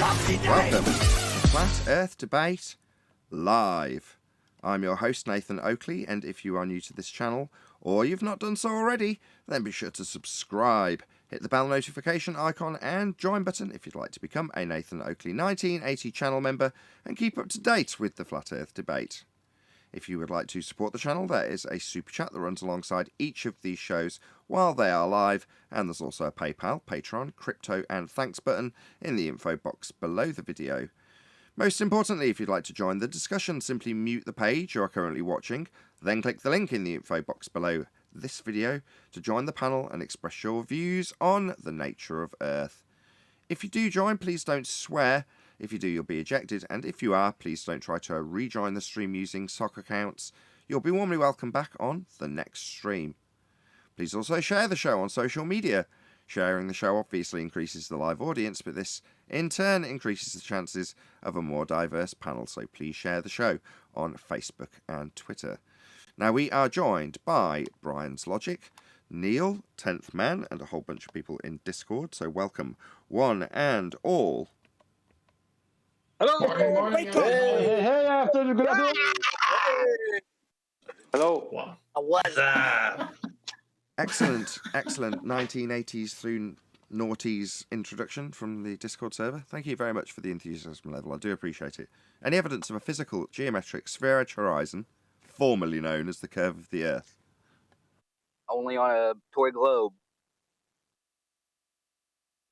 Welcome to Flat Earth Debate Live. I'm your host, Nathan Oakley, and if you are new to this channel, or you've not done so already, then be sure to subscribe. Hit the bell notification icon and join button if you'd like to become a Nathan Oakley 1980 channel member and keep up to date with the Flat Earth Debate. If you would like to support the channel, there is a super chat that runs alongside each of these shows while they are live, and there's also a PayPal, Patreon, crypto and thanks button in the info box below the video. Most importantly, if you'd like to join the discussion, simply mute the page you are currently watching, then click the link in the info box below this video to join the panel and express your views on the nature of Earth. If you do join, please don't swear. If you do, you'll be ejected, and if you are, please don't try to rejoin the stream using sock accounts. You'll be warmly welcome back on the next stream. Please also share the show on social media. Sharing the show obviously increases the live audience, but this in turn increases the chances of a more diverse panel, so please share the show on Facebook and Twitter. Now, we are joined by Brian's Logic, Neil, 10th Man, and a whole bunch of people in Discord, so welcome one and all. Hello. Morning. Hey, afternoon. Good afternoon. Hello. What's up? Excellent 1980s through noughties introduction from the Discord server. Thank you very much for the enthusiasm level. I do appreciate it. Any evidence of a physical, geometric, sphere-edge horizon, formerly known as the curve of the Earth? Only on a toy globe.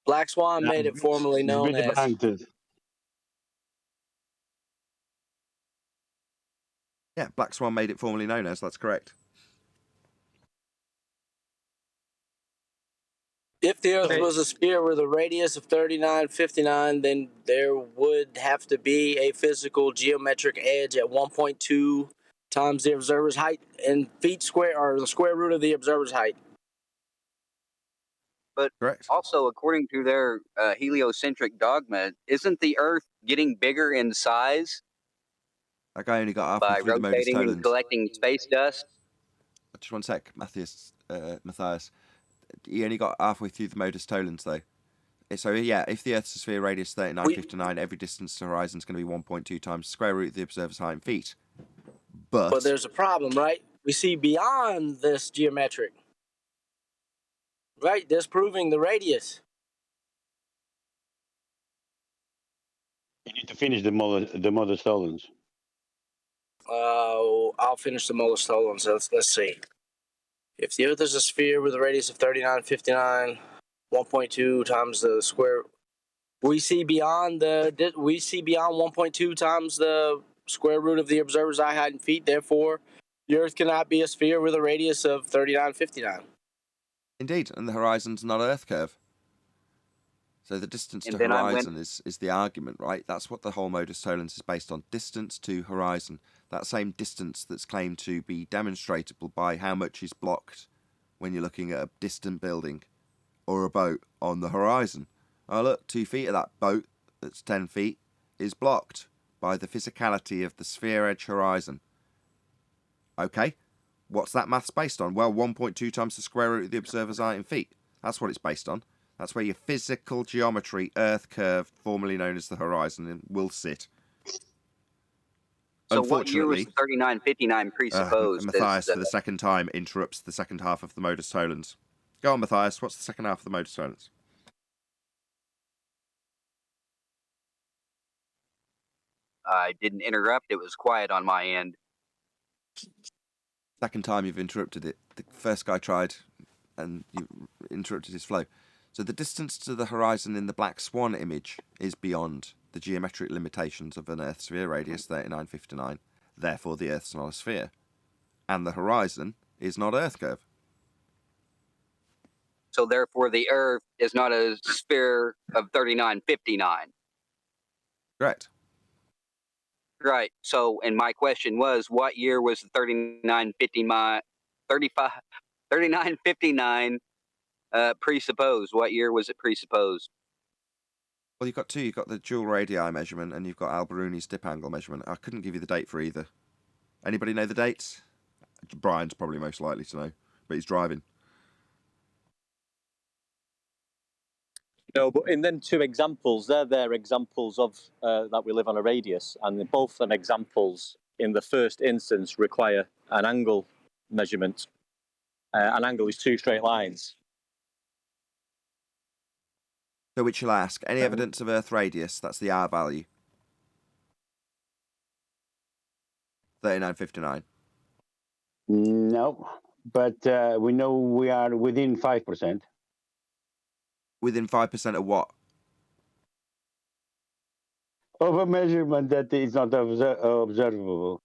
Black Swan made it formerly known as. Yeah, Black Swan made it formerly known as, that's correct. If the Earth was a sphere with a radius of 3959, then there would have to be a physical geometric edge at 1.2 times the observer's height in feet square, or the square root of the observer's height. But correct. Also, according to their heliocentric dogma, isn't the Earth getting bigger in size? That guy only got by halfway through the modus rotating tollens. and collecting space dust. Just one sec, Matthias. He only got halfway through the modus tollens, though. So, yeah, if the Earth's a sphere radius 3959, every distance to the horizon is going to be 1.2 times the square root of the observer's height in feet. But there's a problem, right? We see beyond this geometric. Right, disproving the radius. You need to finish the modus tollens. I'll finish the modus tollens. Let's see. If the Earth is a sphere with a radius of 3959, 1.2 times the square, we see beyond 1.2 times the square root of the observer's eye height in feet. Therefore, the Earth cannot be a sphere with a radius of 3959. Indeed, and the horizon's not Earth curve. So the distance to horizon is the argument, right? That's what the whole modus tollens is based on, distance to horizon. That same distance that's claimed to be demonstratable by how much is blocked when you're looking at a distant building or a boat on the horizon. Oh look, 2 feet of that boat that's 10 feet is blocked by the physicality of the sphere edge horizon. Okay, what's that maths based on? Well, 1.2 times the square root of the observer's height in feet. That's what it's based on. That's where your physical geometry, Earth curve, formerly known as the horizon, will sit. So what year was 3959 presupposed? Matthias, for the second time, interrupts the second half of the modus tollens. Go on, Matthias. What's the second half of the modus tollens? I didn't interrupt. It was quiet on my end. Second time you've interrupted it. The first guy tried, and you interrupted his flow. So the distance to the horizon in the Black Swan image is beyond the geometric limitations of an Earth sphere radius 3959. Therefore, the Earth's not a sphere. And the horizon is not Earth curve. So therefore, the Earth is not a sphere of 3959. Correct. Right. So, and my question was, what year was the 3959 presupposed? What year was it presupposed? Well, you've got two. You've got the dual radii measurement, and you've got Al-Biruni's dip angle measurement. I couldn't give you the date for either. Anybody know the dates? Brian's probably most likely to know, but he's driving. No, but in them two examples, they're examples of that we live on a radius, and both them examples in the first instance require an angle measurement. An angle is two straight lines. So which shall I ask? Any evidence of Earth radius? That's the R value. 3959. No, but we know we are within 5%. Within 5% of what? Of a measurement that is not observable.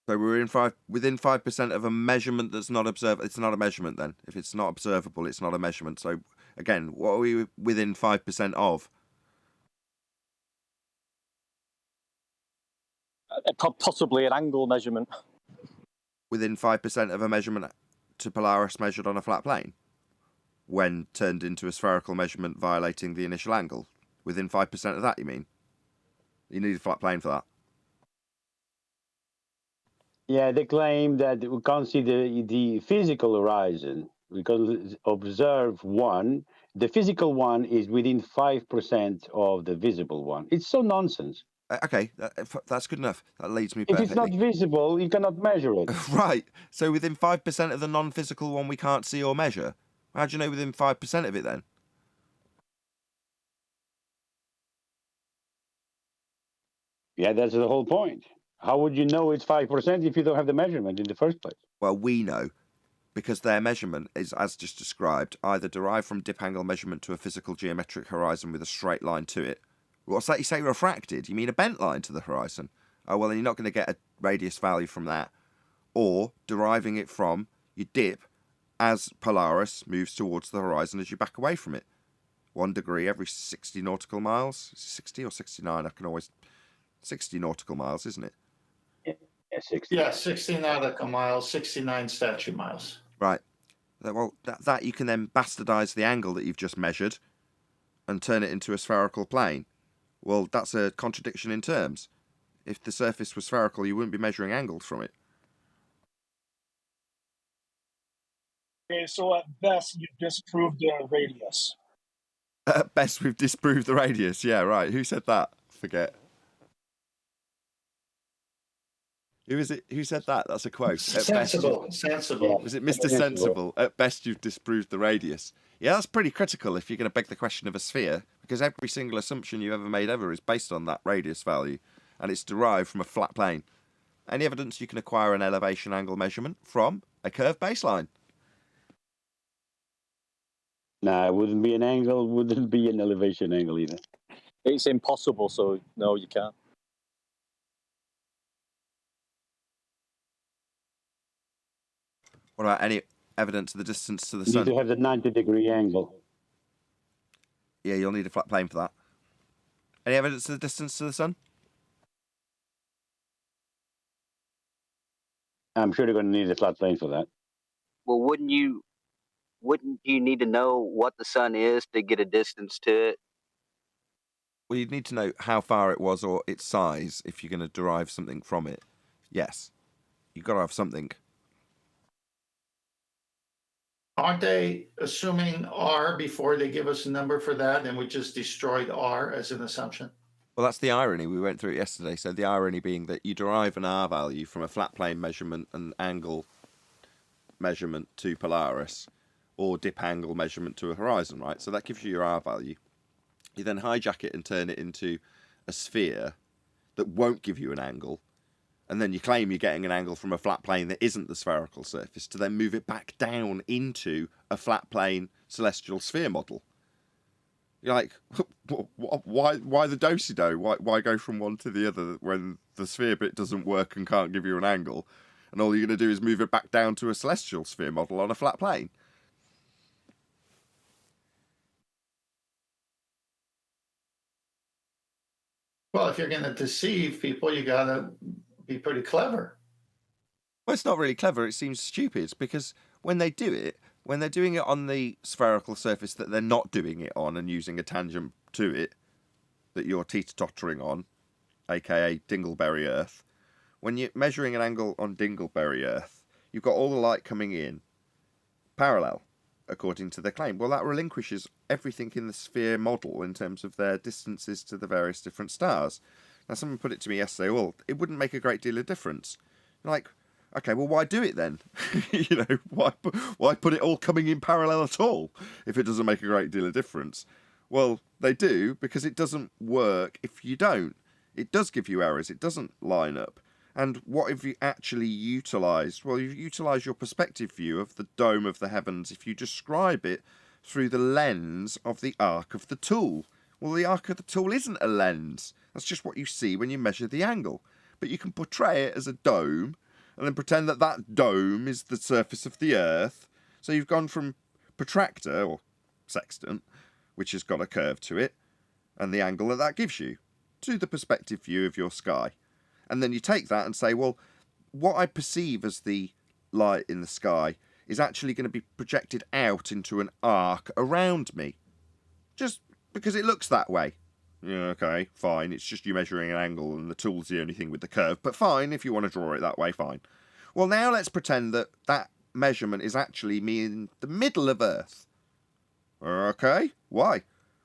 So we're within 5% of a measurement that's not observable. It's not a measurement then. If it's not observable, it's not a measurement. So again, what are we within 5% of? Possibly an angle measurement. Within 5% of a measurement to Polaris measured on a flat plane, when turned into a spherical measurement violating the initial angle. Within 5% of that, you mean? You need a flat plane for that. Yeah, they claim that we can't see the physical horizon. We can observe one. The physical one is within 5% of the visible one. It's so nonsense. Okay, that's good enough. That leads me If perfectly. it's not visible, you cannot measure it. Right. So within 5% of the non-physical one we can't see or measure. How do you know within 5% of it then? Yeah, that's the whole point. How would you know it's 5% if you don't have the measurement in the first place? Well, we know, because their measurement is, as just described, either derived from dip angle measurement to a physical geometric horizon with a straight line to it. What's that you say refracted? You mean a bent line to the horizon? Oh, well, then you're not going to get a radius value from that. Or deriving it from your dip as Polaris moves towards the horizon as you back away from it. 1 degree every 60 nautical miles. 60 or 69? I can always... 60 nautical miles, isn't it? Yeah, 60. Yeah, 60 nautical miles, 69 statute miles. Right. Well, that you can then bastardize the angle that you've just measured and turn it into a spherical plane. Well, that's a contradiction in terms. If the surface was spherical, you wouldn't be measuring angles from it. Okay, so at best, you disproved the radius. At best, we've disproved the radius. Yeah, right. Who said that? Forget. Who is it? Who said that? That's a quote. At Sensible. Was it Mr. Sensible? At best, you've disproved the radius. Yeah, that's pretty critical if you're going to beg the question of a sphere, because every single assumption you've ever made is based on that radius value, and it's derived from a flat plane. Any evidence you can acquire an elevation angle measurement from a curved baseline? No, it wouldn't be an angle, wouldn't be an elevation angle either. It's impossible, so no, you can't. What about any evidence of the distance to the You sun? need to have the 90-degree angle. Yeah, you'll need a flat plane for that. Any evidence of the distance to the sun? I'm sure they're going to need a flat plane for that. Well, wouldn't you need to know what the sun is to get a distance to it? Well, you'd need to know how far it was or its size if you're going to derive something from it. Yes. You've got to have something. Aren't they assuming R before they give us a number for that, and we just destroyed R as an assumption? Well, that's the irony. We went through it yesterday. So the irony being that you derive an R value from a flat plane measurement and angle measurement to Polaris, or dip angle measurement to a horizon, right? So that gives you your R value. You then hijack it and turn it into a sphere that won't give you an angle, and then you claim you're getting an angle from a flat plane that isn't the spherical surface, to then move it back down into a flat plane celestial sphere model. You're like, why the do-si-do? Why go from one to the other when the sphere bit doesn't work and can't give you an angle, and all you're going to do is move it back down to a celestial sphere model on a flat plane? Well, if you're going to deceive people, you got to be pretty clever. Well, it's not really clever. It seems stupid, because when they do it, when they're doing it on the spherical surface that they're not doing it on and using a tangent to it that you're teeter-tottering on, aka Dingleberry Earth, when you're measuring an angle on Dingleberry Earth, you've got all the light coming in parallel. according to their claim. Well, that relinquishes everything in the sphere model in terms of their distances to the various different stars. Now, someone put it to me yesterday, well, it wouldn't make a great deal of difference. Like, okay, well, why do it then? Why put it all coming in parallel at all if it doesn't make a great deal of difference? Well, they do, because it doesn't work if you don't. It does give you errors. It doesn't line up. And what have you actually utilised? Well, you've utilised your perspective view of the dome of the heavens if you describe it through the lens of the arc of the tool. Well, the arc of the tool isn't a lens. That's just what you see when you measure the angle. But you can portray it as a dome and then pretend that that dome is the surface of the Earth. So you've gone from protractor, or sextant, which has got a curve to it, and the angle that that gives you, to the perspective view of your sky. And then you take that and say, well, what I perceive as the light in the sky is actually going to be projected out into an arc around me. Just because it looks that way. Yeah, okay, fine. It's just you measuring an angle and the tool's the only thing with the curve. But fine, if you want to draw it that way, fine. Well, now let's pretend that that measurement is actually me in the middle of Earth. Okay, why?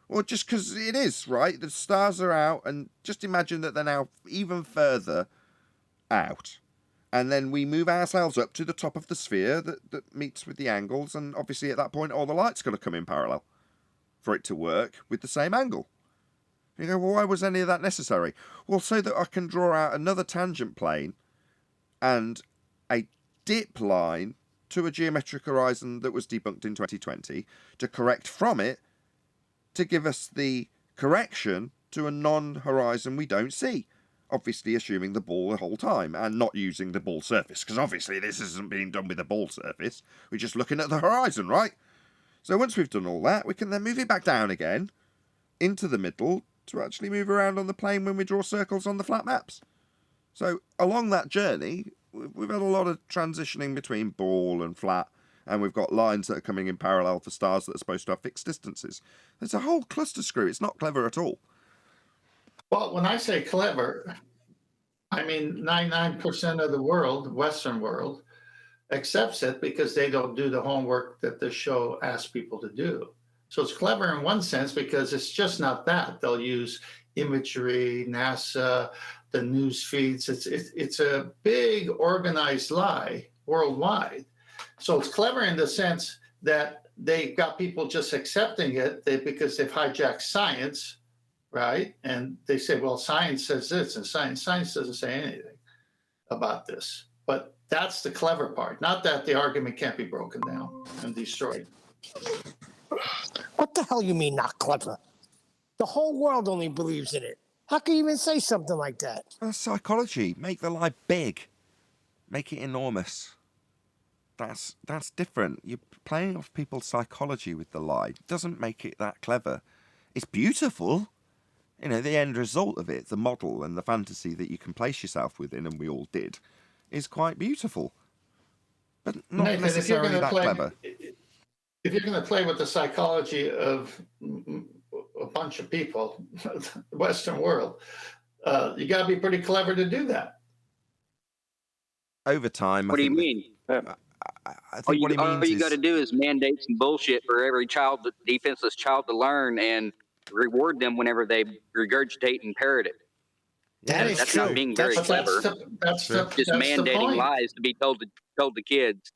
Well, just because it is, right? The stars are out, and just imagine that they're now even further out. And then we move ourselves up to the top of the sphere that meets with the angles, and obviously at that point all the light's got to come in parallel for it to work with the same angle. You go, well, why was any of that necessary? Well, so that I can draw out another tangent plane and a dip line to a geometric horizon that was debunked in 2020 to correct from it to give us the correction to a non-horizon we don't see. Obviously assuming the ball the whole time and not using the ball surface, because obviously this isn't being done with the ball surface. We're just looking at the horizon, right? So once we've done all that, we can then move it back down again into the middle to actually move around on the plane when we draw circles on the flat maps. So along that journey, we've had a lot of transitioning between ball and flat, and we've got lines that are coming in parallel for stars that are supposed to have fixed distances. There's a whole cluster screw. It's not clever at all. Well, when I say clever, I mean 99% of the world, Western world, accepts it because they don't do the homework that the show asks people to do. So it's clever in one sense because it's just not that. They'll use imagery, NASA, the news feeds. It's a big organized lie worldwide. So it's clever in the sense that they've got people just accepting it because they've hijacked science, right? And they say, well, science says this, and science doesn't say anything about this. But that's the clever part, not that the argument can't be broken down and destroyed. What the hell you mean not clever? The whole world only believes in it. How can you even say something like that? That's psychology. Make the lie big. Make it enormous. That's different. You're playing off people's psychology with the lie. It doesn't make it that clever. It's beautiful. You know, the end result of it, the model and the fantasy that you can place yourself within, and we all did, is quite beautiful. But not Nathan, necessarily that clever. If you're going to play with the psychology of a bunch of people, the Western world, you got to be pretty clever to do that. Over time, What do you mean? I think what he means all you got to do is mandate some bullshit for every defenseless child to learn and reward them whenever they regurgitate and parrot it. That's true. not being very clever. That's Just mandating lies to be told the kids.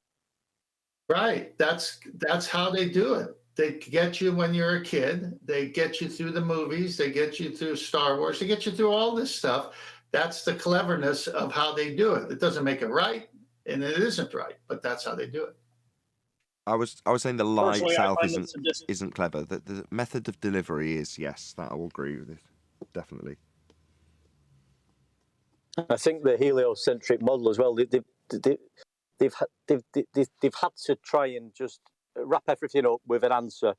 Right. That's how they do it. They get you when you're a kid. They get you through the movies. They get you through Star Wars. They get you through all this stuff. That's the cleverness of how they do it. It doesn't make it right, and it isn't right, but that's how they do it. I was saying the lie Personally, itself I find isn't clever. The method of delivery is, yes, that I will agree with it, definitely. I think the heliocentric model as well. They've had to try and just wrap everything up with an answer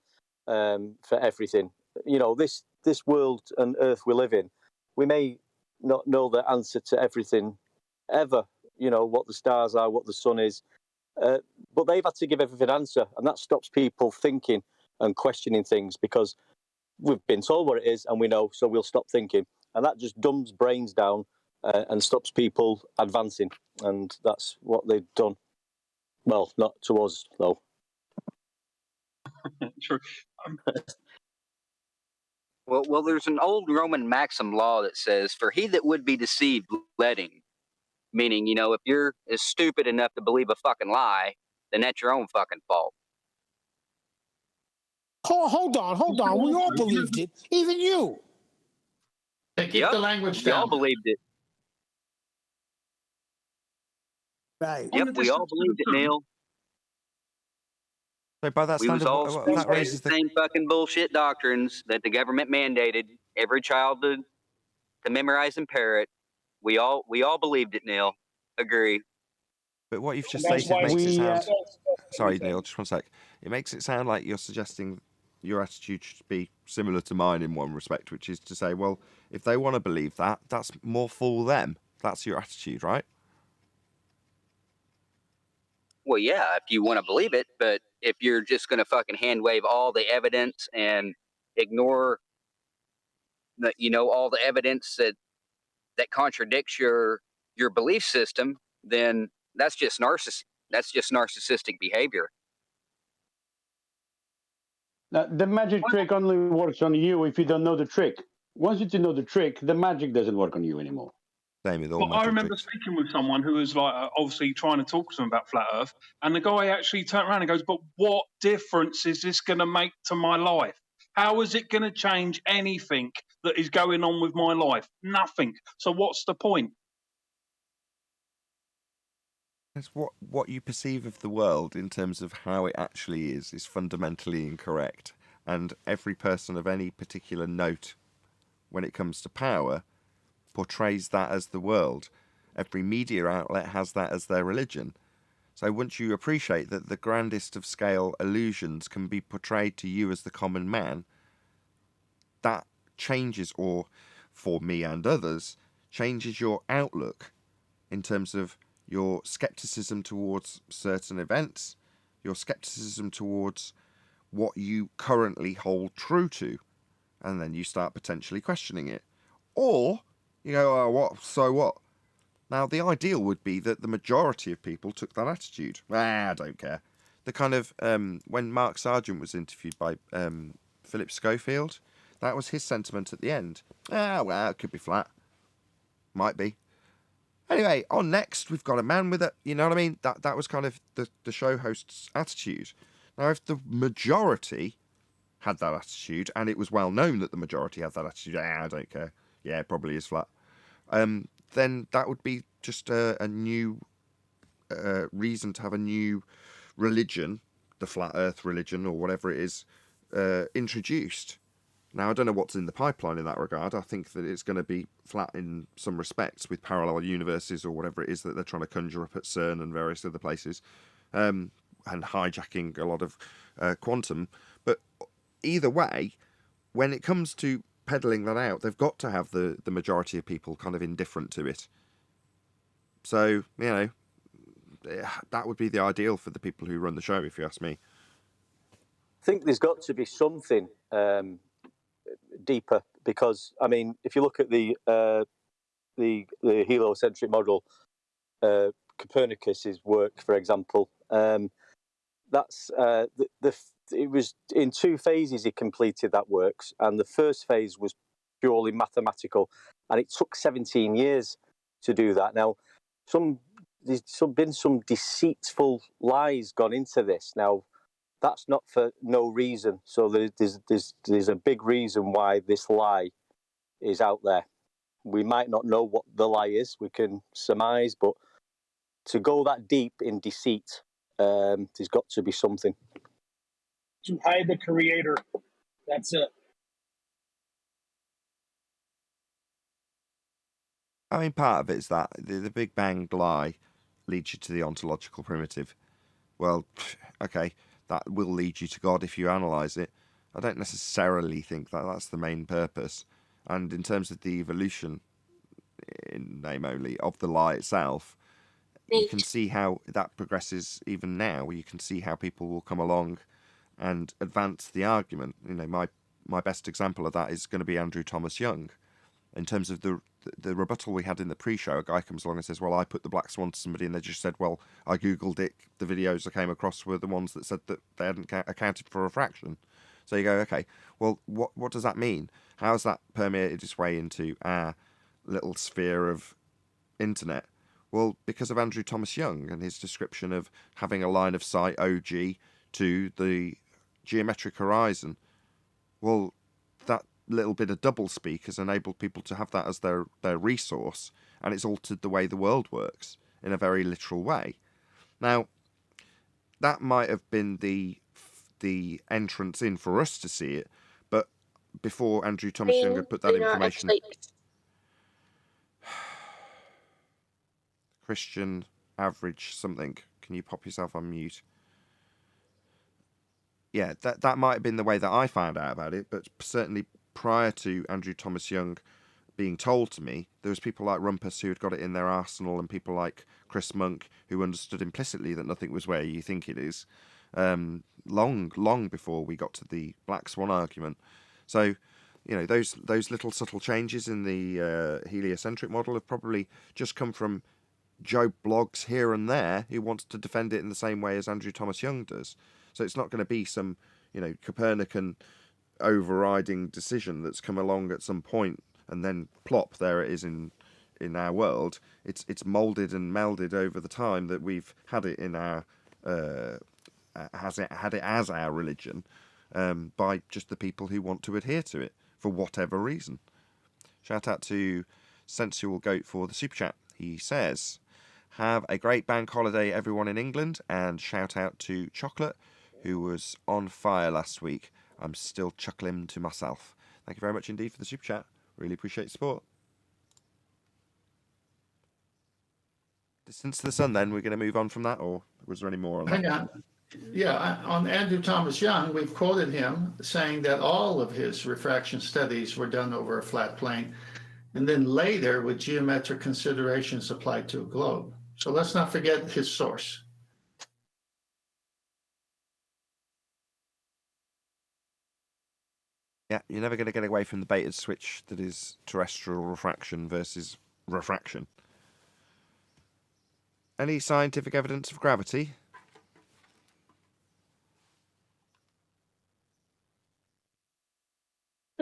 for everything. You know, this world and Earth we live in, we may not know the answer to everything ever. You know, what the stars are, what the sun is, but they've had to give everything an answer, and that stops people thinking and questioning things because we've been told what it is and we know, so we'll stop thinking, and that just dumbs brains down and stops people advancing, and that's what they've done. Well, not to us though. True. Well, there's an old Roman maxim law that says, "For he that would be deceived, let him." Meaning, if you're as stupid enough to believe a fucking lie, then that's your own fucking fault. Hold on. We all believed it, even you. Hey, keep the language We all down. believed it. Right. Yep, we all believed it, Neil. So by that We was standard, all that spreading raises the the same fucking bullshit doctrines that the government mandated every child to memorize and parrot. We all believed it, Neil. Agree. But what you've just And that's stated why makes it sound. Sorry, everything. Neil, just one sec. It makes it sound like you're suggesting your attitude should be similar to mine in one respect, which is to say, well, if they want to believe that, that's more for them. That's your attitude, right? Well, yeah, if you want to believe it, but if you're just going to fucking hand wave all the evidence and ignore all the evidence that contradicts your belief system, then that's just narcissistic behavior. Now, the magic trick only works on you if you don't know the trick. Once you know the trick, the magic doesn't work on you anymore. Same with all Well, I magic remember tricks. speaking with someone who was like obviously trying to talk to them about flat Earth, and the guy actually turned around and goes, "But what difference is this going to make to my life? How is it going to change anything that is going on with my life? Nothing. So what's the point?" It's what you perceive of the world in terms of how it actually is fundamentally incorrect. And every person of any particular note, when it comes to power, portrays that as the world. Every media outlet has that as their religion. So once you appreciate that the grandest of scale illusions can be portrayed to you as the common man, that changes, or for me and others, changes your outlook in terms of your skepticism towards certain events, your skepticism towards what you currently hold true to, and then you start potentially questioning it. Or you go, oh, what? So what? Now, the ideal would be that the majority of people took that attitude. I don't care. The kind of, when Mark Sargent was interviewed by Philip Schofield, that was his sentiment at the end. Well, it could be flat. Might be. Anyway, on next, we've got a man with a, you know what I mean? That was kind of the show host's attitude. Now, if the majority had that attitude, and it was well known that the majority had that attitude, I don't care. Yeah, it probably is flat. Then that would be just a new reason to have a new religion, the flat earth religion, or whatever it is, introduced. Now, I don't know what's in the pipeline in that regard. I think that it's going to be flat in some respects with parallel universes or whatever it is that they're trying to conjure up at CERN and various other places, and hijacking a lot of quantum. But either way, when it comes to peddling that out, they've got to have the majority of people kind of indifferent to it. So, that would be the ideal for the people who run the show, if you ask me. I think there's got to be something deeper, because I mean, if you look at the heliocentric model, Copernicus's work, for example, that's it was in 2 phases he completed that works, and the first phase was purely mathematical, and it took 17 years to do that. Now, there's been some deceitful lies gone into this. Now, that's not for no reason. So there's a big reason why this lie is out there. We might not know what the lie is. We can surmise, but to go that deep in deceit, there's got to be something. To hide the creator. That's it. I mean, part of it is that the Big Bang lie leads you to the ontological primitive. Well, okay, that will lead you to God if you analyse it. I don't necessarily think that that's the main purpose. And in terms of the evolution, in name only, of the lie itself, you can see how that progresses even now. You can see how people will come along and advance the argument. My best example of that is going to be Andrew Thomas Young. in terms of the rebuttal we had in the pre-show, a guy comes along and says, well, I put the black swan to somebody and they just said, well, I Googled it. The videos I came across were the ones that said that they hadn't accounted for refraction. So you go, okay, well, what does that mean? How's that permeated its way into our little sphere of internet? Well, because of Andrew Thomas Young and his description of having a line of sight, OG, to the geometric horizon. Well, that little bit of doublespeak has enabled people to have that as their resource, and it's altered the way the world works in a very literal way. Now, that might have been the entrance in for us to see it, but before Andrew Thomas Young had put that information... Christian average something. Can you pop yourself on mute? Yeah, that might have been the way that I found out about it, but certainly prior to Andrew Thomas Young being told to me, there was people like Rumpus who had got it in their arsenal, and people like Chris Monk who understood implicitly that nothing was where you think it is, long before we got to the Black Swan argument. So, you know, those little subtle changes in the heliocentric model have probably just come from Joe Bloggs here and there who wants to defend it in the same way as Andrew Thomas Young does. So it's not going to be some, you know, Copernican overriding decision that's come along at some point and then plop, there it is in our world. It's moulded and melded over the time that we've had it in our had it as our religion, by just the people who want to adhere to it for whatever reason. Shout out to Sensual Goat for the super chat. He says, have a great bank holiday, everyone in England, and shout out to Chocolate, who was on fire last week. I'm still chuckling to myself. Thank you very much indeed for the super chat. Really appreciate your support. Distance to the sun, then, we're going to move on from that, or was there any more on that? Hang on. Yeah, on Andrew Thomas Young, we've quoted him saying that all of his refraction studies were done over a flat plane, and then later with geometric considerations applied to a globe. So let's not forget his source. Yeah, you're never going to get away from the baited switch that is terrestrial refraction versus refraction. Any scientific evidence of gravity?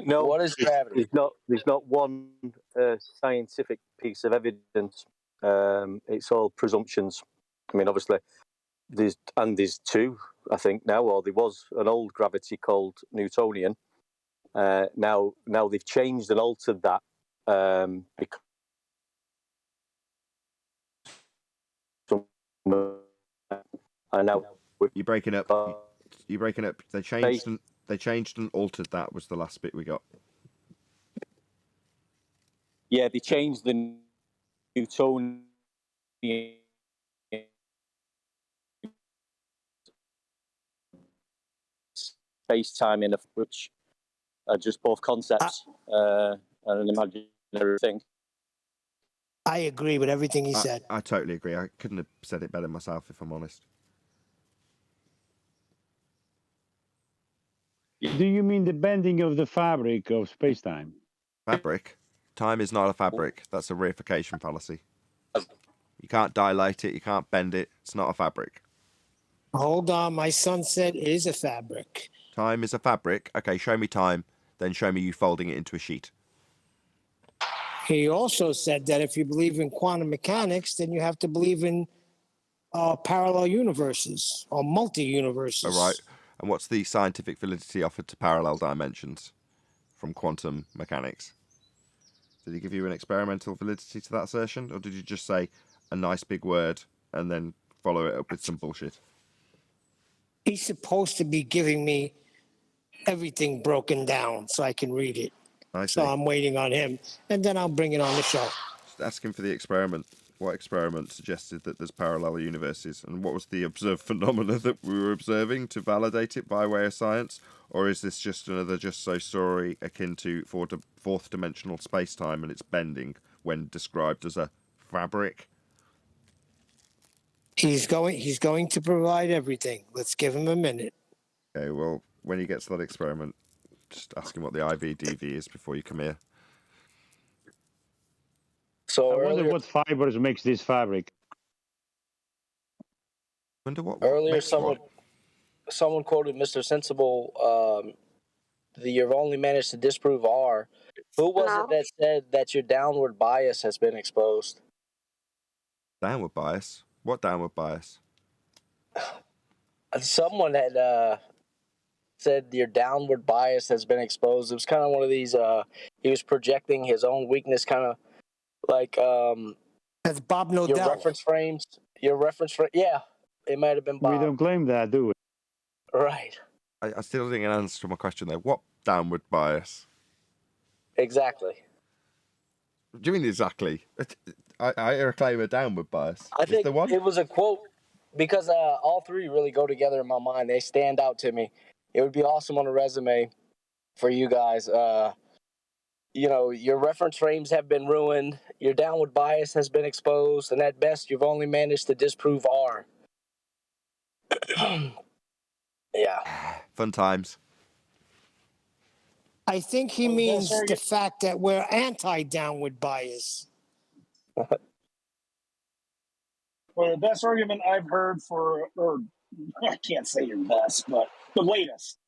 No, What is gravity? There's not one scientific piece of evidence. It's all presumptions. I mean, obviously, there's two, I think, now, or there was an old gravity called Newtonian. Now they've changed and altered that because and now you're breaking up. You're breaking up. They changed and altered that was the last bit we got. Yeah, they changed the Newtonian space-time in which are just both concepts and an imaginary thing. I agree with everything he said. I totally agree. I couldn't have said it better myself, if I'm honest. Do you mean the bending of the fabric of space-time? Fabric? Time is not a fabric. That's a reification fallacy. You can't dilate it. You can't bend it. It's not a fabric. Hold on. My son said it is a fabric. Time is a fabric. Okay, show me time. Then show me you folding it into a sheet. He also said that if you believe in quantum mechanics, then you have to believe in parallel universes or multi-universes. All right. And what's the scientific validity offered to parallel dimensions from quantum mechanics? Did he give you an experimental validity to that assertion? Or did you just say a nice big word and then follow it up with some bullshit? He's supposed to be giving me everything broken down so I can read it. I see. So I'm waiting on him, and then I'll bring it on the show. Just ask him for the experiment. What experiment suggested that there's parallel universes? And what was the observed phenomena that we were observing to validate it by way of science? Or is this just another just so story akin to fourth dimensional space-time and its bending when described as a fabric? He's going to provide everything. Let's give him a minute. Okay, well, when he gets to that experiment, just ask him what the IVDV is before you come here. So I wonder earlier, what fibers makes this fabric. Wonder what earlier makes what? someone quoted Mr. Sensible. You've only managed to disprove R. Who was it that said that your downward bias has been exposed? Downward bias? What downward bias? Someone had said your downward bias has been exposed. It was kind of one of these. He was projecting his own weakness, kind of like That's Bob your Nodell. reference frames. Your reference frame. Yeah, it might have been Bob. We don't claim that, do we? Right. I still didn't get an answer to my question there. What downward bias? Exactly. Do you mean exactly? I claim a downward bias. I Is think there one? it was a quote because all three really go together in my mind. They stand out to me. It would be awesome on a resume for you guys. Your reference frames have been ruined. Your downward bias has been exposed, and at best, you've only managed to disprove R. Yeah. Fun times. I think he Well, means that's the fact that we're anti-downward bias. Well, the best argument I've heard or I can't say your best, but the latest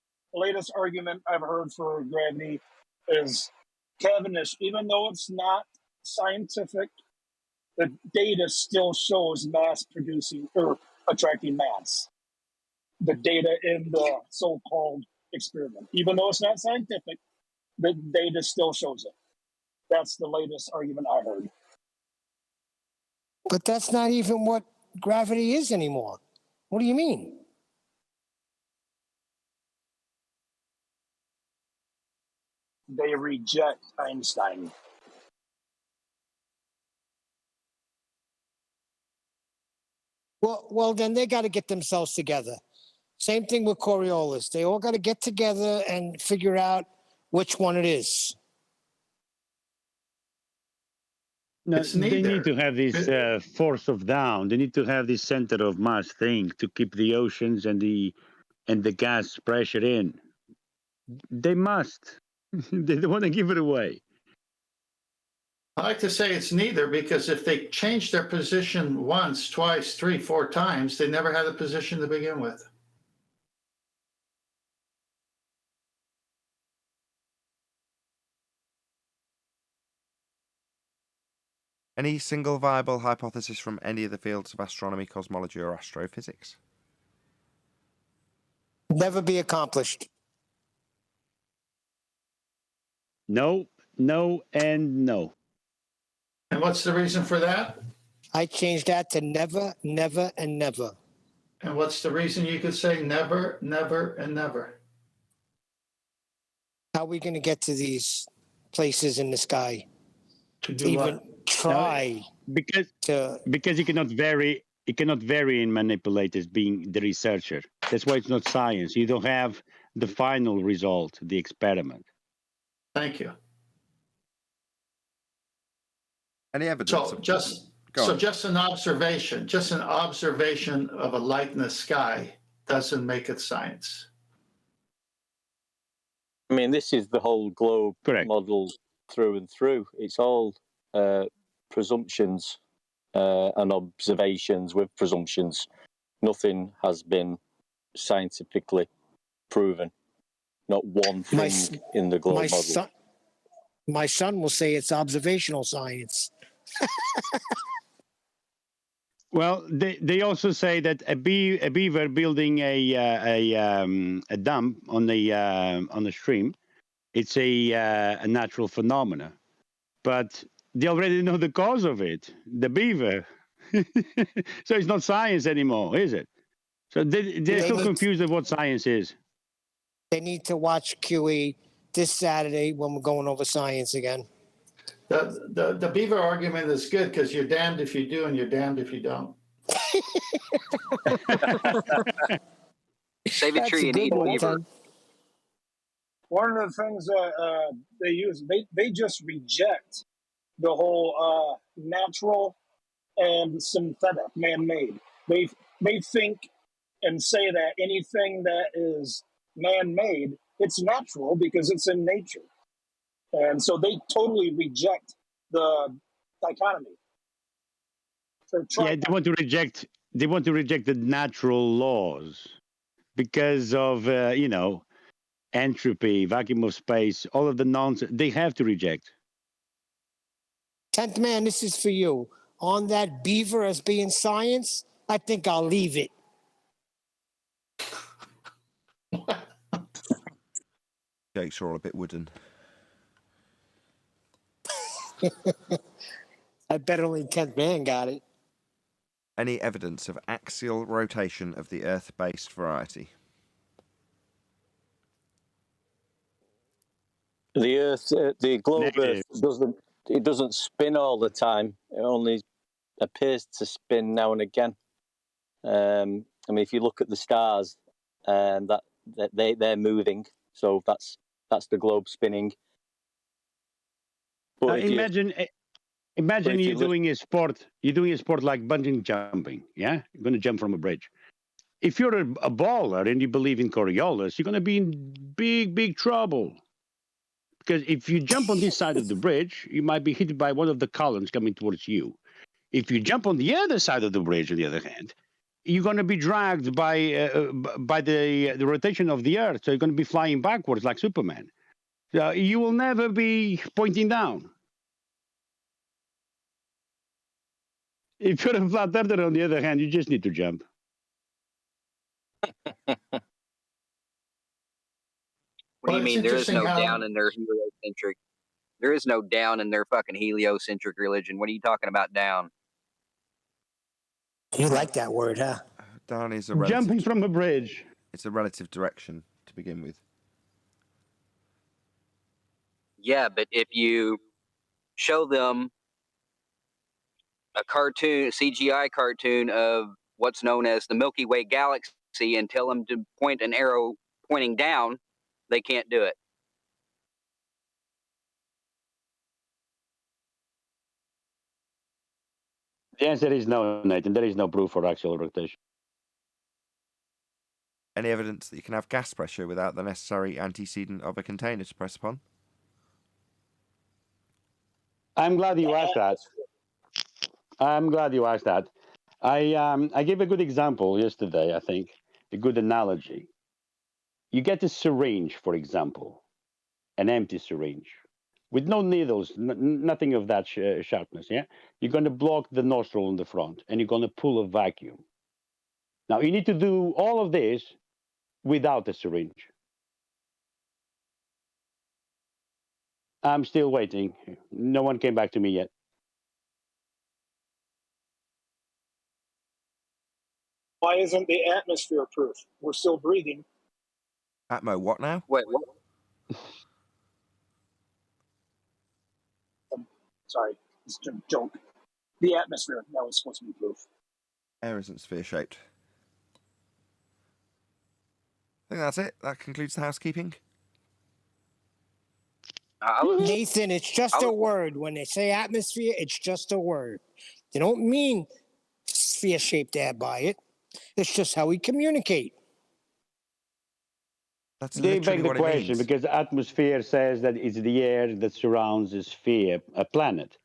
argument I've heard for gravity is Cavendish. Even though it's not scientific, the data still shows mass producing or attracting mass. The data in the so-called experiment, even though it's not scientific, the data still shows it. That's the latest argument I heard. But that's not even what gravity is anymore. What do you mean? They reject Einstein. Well, then they got to get themselves together. Same thing with Coriolis. They all got to get together and figure out which one it is. No, It's they neither. need to have this force of down. They need to have this center of mass thing to keep the oceans and the gas pressure in. They must. They don't want to give it away. I like to say it's neither, because if they change their position once, twice, 3, 4 times, they never had a position to begin with. Any single viable hypothesis from any of the fields of astronomy, cosmology, or astrophysics? Never be accomplished. No, no, and no. And what's the reason for that? I changed that to never, never, and never. And what's the reason you could say never, never, and never? How are we going to get to these places in the sky? To do Even what? try Because to. because you cannot vary. It cannot vary and manipulate as being the researcher. That's why it's not science. You don't have the final result, the experiment. Thank you. Any evidence? So just an observation of a light in the sky doesn't make it science. I mean, this is the whole globe Correct. model through and through. It's all presumptions and observations with presumptions. Nothing has been scientifically proven. Not one thing in the globe model. My son will say it's observational science. Well, they also say that a beaver building a dam on the stream, it's a natural phenomena, but they already know the cause of it, the beaver. So it's not science anymore, is it? So they're still confused of what science is. They need to watch QE this Saturday when we're going over science again. The beaver argument is good because you're damned if you do and you're damned if you don't. Save a tree and eat a beaver. One of the things that they use, they just reject the whole natural and synthetic, man-made. They think and say that anything that is man-made, it's natural because it's in nature. And so they totally reject the dichotomy. Yeah, they want to reject. They want to reject the natural laws because of entropy, vacuum of space, all of the nonsense. They have to reject. 10th man, this is for you. On that beaver as being science, I think I'll leave it. Jokes are all a bit wooden. I bet only 10th man got it. Any evidence of axial rotation of the Earth-based variety? The Earth, the globe Negative. Earth doesn't spin all the time. It only appears to spin now and again. I mean, if you look at the stars, that they're moving, so that's the globe spinning. But Imagine you're doing a sport. You're doing a sport like bungee jumping. Yeah, you're going to jump from a bridge. If you're a baller and you believe in Coriolis, you're going to be in big trouble. Because if you jump on this side of the bridge, you might be hit by one of the columns coming towards you. If you jump on the other side of the bridge, on the other hand, you're going to be dragged by the rotation of the Earth. So you're going to be flying backwards like Superman. So you will never be pointing down. If you're a flat earther, on the other hand, you just need to jump. What do you Well, it's mean? There is no interesting how- down in their heliocentric. There is no down in their fucking heliocentric religion. What are you talking about down? You like that word, huh? Down is a relative. Jumping from a bridge. It's a relative direction to begin with. Yeah, but if you show them a cartoon, CGI cartoon of what's known as the Milky Way galaxy and tell them to point an arrow pointing down, they can't do it. The answer is no, Nathan. There is no proof for axial rotation. Any evidence that you can have gas pressure without the necessary antecedent of a container to press upon? I'm glad you asked that. I gave a good example yesterday, I think, a good analogy. You get a syringe, for example, an empty syringe, with no needles, nothing of that sharpness, yeah? You're going to block the nostril in the front, and you're going to pull a vacuum. Now, you need to do all of this without a syringe. I'm still waiting. No one came back to me yet. Why isn't the atmosphere proof? We're still breathing. Atmo, what now? Wait, what? Sorry, it's a joke. The atmosphere, that was supposed to be proof. Air isn't sphere-shaped. I think that's it. That concludes the housekeeping. Nathan, it's just a word. When they say atmosphere, it's just a word. They don't mean sphere-shaped air by it. It's just how we communicate. That's They literally beg the what it question means. because the atmosphere says that it's the air that surrounds a sphere, a planet.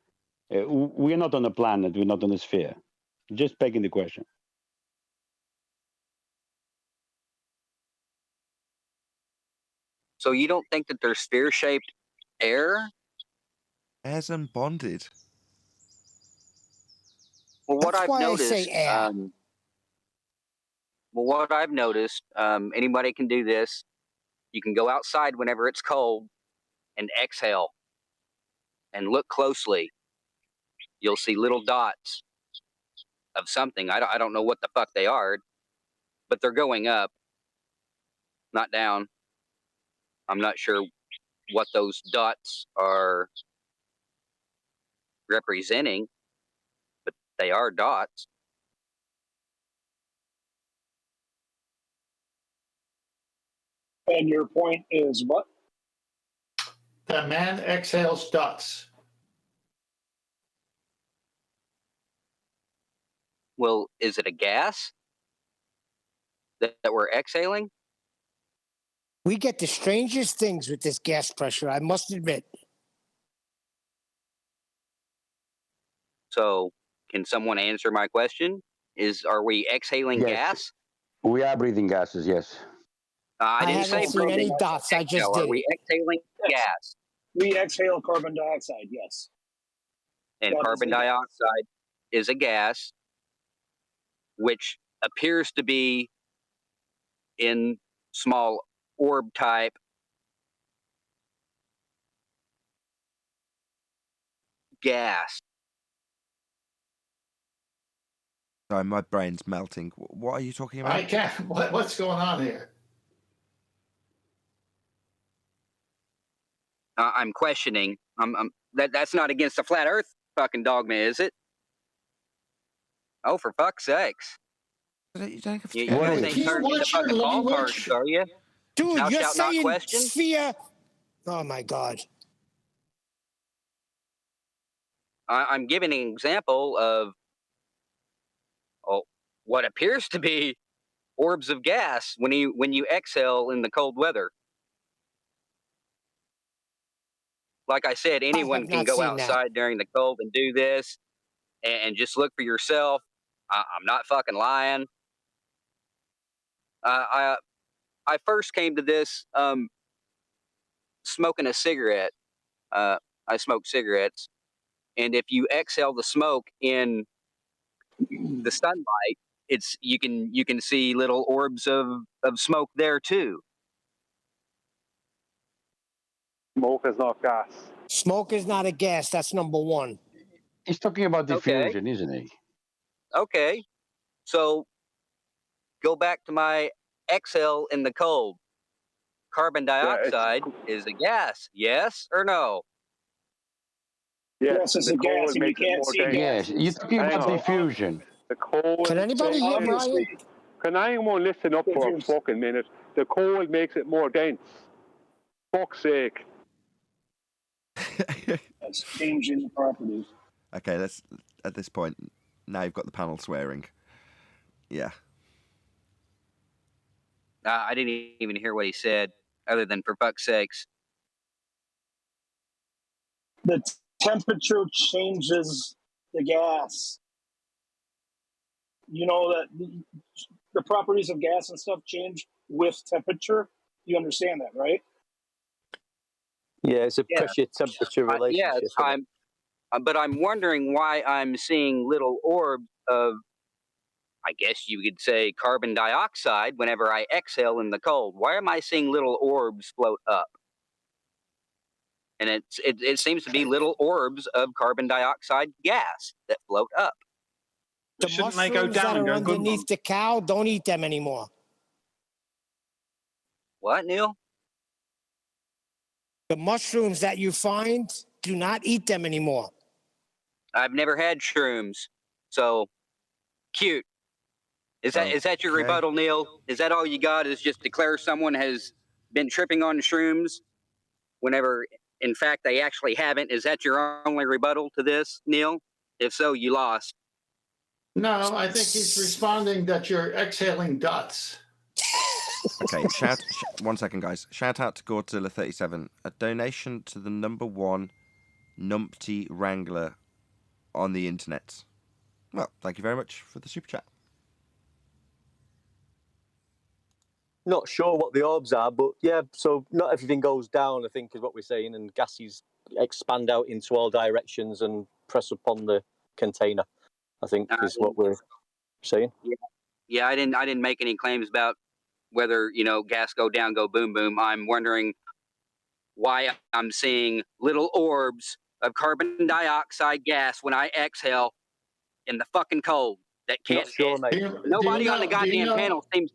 We're not on a planet. We're not on a sphere. Just begging the question. So you don't think that they're sphere-shaped air? Air's unbonded. Well, what That's I've why I noticed, say air. Anybody can do this. You can go outside whenever it's cold and exhale and look closely. You'll see little dots of something. I don't know what the fuck they are, but they're going up, not down. I'm not sure what those dots are representing, but they are dots. And your point is what? The man exhales dots. Well, is it a gas that we're exhaling? We get the strangest things with this gas pressure, I must admit. So, can someone answer my question? Are we exhaling Yes. gas? We are breathing gases, yes. I didn't haven't say seen breathing. any dots. I just Exhale. Are did we it. exhaling Yes. gas? We exhale carbon dioxide, yes. And That is carbon a gas. dioxide is a gas which appears to be in small orb type gas. Sorry, my brain's melting. What are you talking about? I can't. What's going on here? I'm questioning. That's not against the flat Earth fucking dogma, is it? Oh, for fuck's sakes! You don't have to You get guys What ain't is? turned into Watch your fucking ball language. cards, are you? Dude, Thou you're shalt not saying question? sphere. Oh my God. I'm giving an example of what appears to be orbs of gas when you exhale in the cold weather. Like I said, anyone can not go seen that. outside during the cold and do this, and just look for yourself. I'm not fucking lying. I first came to this smoking a cigarette. I smoke cigarettes, and if you exhale the smoke in the sunlight, you can see little orbs of smoke there too. Smoke is not gas. Smoke is not a gas. That's number one. He's talking about diffusion, isn't he? Okay, so go back to my exhale in the cold. Carbon dioxide is a gas, yes or no? Yes, it's the a gas, cold and you makes it can't more see dense. Yes, gases. you're talking Hang about on. diffusion. The cold. Can anybody So hear obviously, Brian? Can anyone listen up for a Diffuse. fucking minute? The cold makes it more dense. Fuck's sake. that's changing the properties. Okay, let's. At this point, now you've got the panel swearing. Yeah. I didn't even hear what he said, other than for fuck's sakes. The temperature changes the gas. You know that the properties of gas and stuff change with temperature. You understand that, right? Yeah, it's a Yeah. pressure temperature relationship. Yes, but I'm wondering why I'm seeing little orbs of, I guess you could say, carbon dioxide whenever I exhale in the cold. Why am I seeing little orbs float up? And it seems to be little orbs of carbon dioxide gas that float up. The Shouldn't they go mushrooms down that and are go boom, underneath boom? the cow, don't eat them anymore. What, Neil? The mushrooms that you find, do not eat them anymore. I've never had shrooms, so cute. Is that your Okay. rebuttal, Neil? Is that all you got? Is just declare someone has been tripping on shrooms, whenever in fact they actually haven't? Is that your only rebuttal to this, Neil? If so, you lost. No, I think he's responding that you're exhaling dots. Okay, one second, guys. Shout out to Godzilla37. A donation to the #1 numpty wrangler on the internet. Well, thank you very much for the super chat. Not sure what the orbs are, but yeah, so not everything goes down, I think, is what we're saying, and gases expand out into all directions and press upon the container, I think, is what we're saying. Yeah, I didn't make any claims about whether, gas go down, go boom, boom. I'm wondering why I'm seeing little orbs of carbon dioxide gas when I exhale in the fucking cold. That can't. Not sure, mate. Nobody on the goddamn panel seems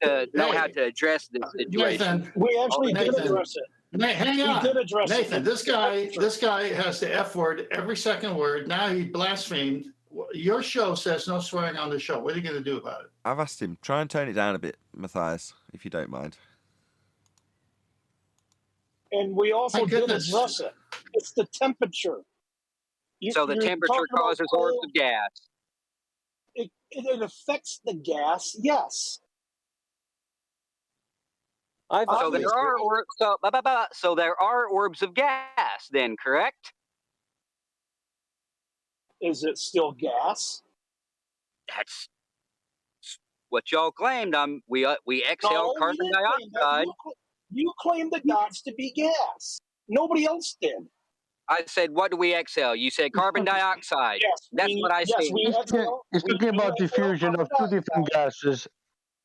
to know how to address this situation. Nathan, We actually did Nathan. address it. hang on. We did address Nathan, it. this guy has the F word every second word. Now he blasphemed. Your show says no swearing on the show. What are you going to do about it? I've asked him, try and tone it down a bit, Matthias, if you don't mind. And we also My did goodness. address it. It's the temperature. So the you're temperature talking about causes orbs cold. of gas. It affects the gas, yes. So there are orbs. So there are orbs of gas, then, correct? is it still gas? That's what y'all claimed. We exhale No, carbon you didn't claim that. dioxide. You claimed the dots to be gas. Nobody else did. I said, what do we exhale? You said carbon dioxide. Yes, That's what I said. He's talking about diffusion of two different gases.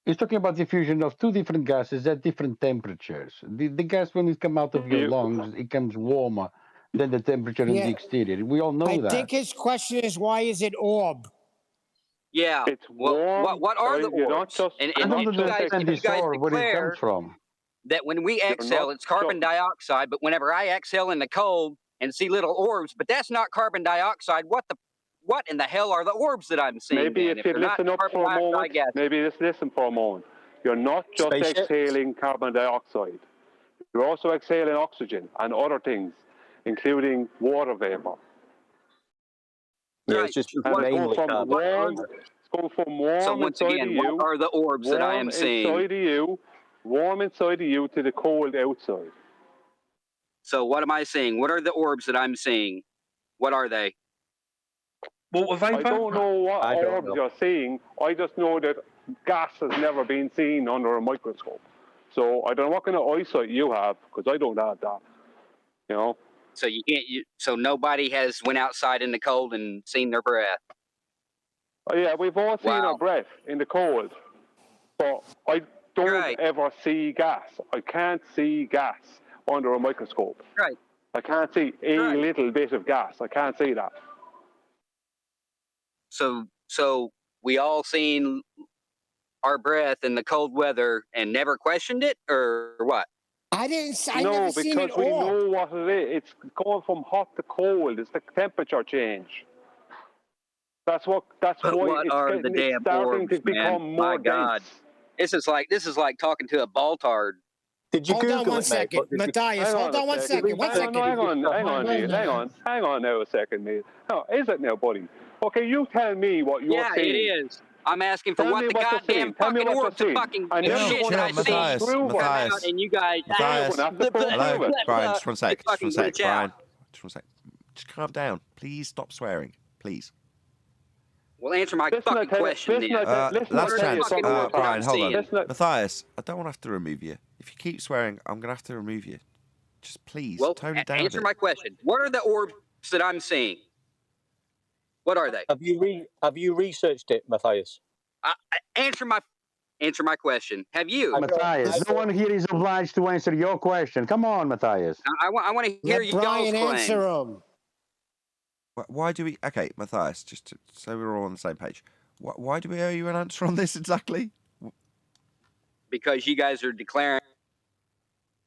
He's talking about diffusion of two different gases at different temperatures. The gas, when it comes out of your lungs, it comes warmer than the temperature in the exterior. We all know that. I think his question is, why is it orb? Yeah. It's warm. What are the You're not orbs? just. And I don't if you understand this guys orb, where it declare comes from. that when we exhale, not it's carbon dioxide, but whenever I exhale in the cold and see little orbs, but that's not carbon dioxide. What in the hell are the orbs that I'm seeing? Maybe then? if you they're not listen up carbon for a dioxide moment, gases? maybe just listen for a moment. You're not just Spaceship? exhaling carbon dioxide. You're also exhaling oxygen and other things, including water vapor. Yeah, Right. it's just And it's going mainly from carbon. warm. It's going from warm So once inside again, of you. what are the orbs that I am seeing? Inside of you, warm inside of you to the cold outside. So what am I seeing? What are the orbs that I'm seeing? What are they? Water vapor? I don't know what I don't orbs know. you're seeing. I just know that gas has never been seen under a microscope. So I don't know what kind of eyesight you have, because I don't have that. You know? So you can't. So nobody has went outside in the cold and seen their breath. Oh, yeah, we've all seen Wow. our breath in the cold, but I don't Right. ever see gas. I can't see gas under a microscope. Right. I can't see a Right. little bit of gas. I can't see that. So we all seen our breath in the cold weather and never questioned it, or what? I didn't. I No, never seen an because we orb. know what it is. It's going from hot to cold. It's the temperature change. That's why But what it's, are the it's damn starting orbs, to become man? more My God. dense. This is like talking to a baltard. Did you Hold Google on one it, mate? second, Matthias. Hang Hold on one second. One second. Hang on, mate. Hang on now a second, mate. No, is it now, buddy? Okay, you tell me what you're Yeah, seeing. it is. I'm asking for Tell what me the what you're goddamn seeing. Tell me fucking what orbs you're and seeing. fucking I know shit you that I want to see Matthias, come Matthias. out, and you guys. Matthias. Hello, Brian. Just one sec. Just one sec, Brian. Just one sec. Just calm down. Please stop swearing. Please. Well, answer my fucking question then. Last chance. Brian, hold on. seeing? Matthias, I don't want to have to remove you. If you keep swearing, I'm going to have to remove you. Just please, Well, tone it down a answer bit. my question. What are the orbs that I'm seeing? What are they? Have you researched it, Matthias? Answer my question. Have you? Matthias, no one here is obliged to answer your question. Come on, Matthias. I want to hear Let y'all's Brian claim. answer him. Why do we... Okay, Matthias, so we're all on the same page. Why do we owe you an answer on this exactly? Because you guys are declaring...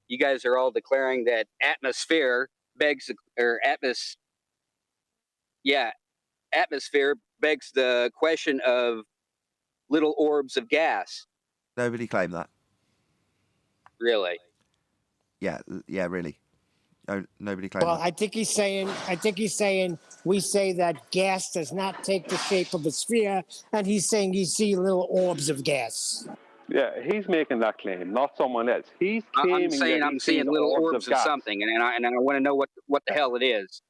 You guys are all declaring that atmosphere begs... Atmosphere begs the question of little orbs of gas. Nobody claimed that. Really? Yeah, really. No, nobody claimed Well, that. I think he's saying we say that gas does not take the shape of a sphere, and he's saying you see little orbs of gas. Yeah, he's making that claim, not someone else. He's claiming I'm saying that I'm he's seeing little orbs of gas. something, and I want to know what the hell it is.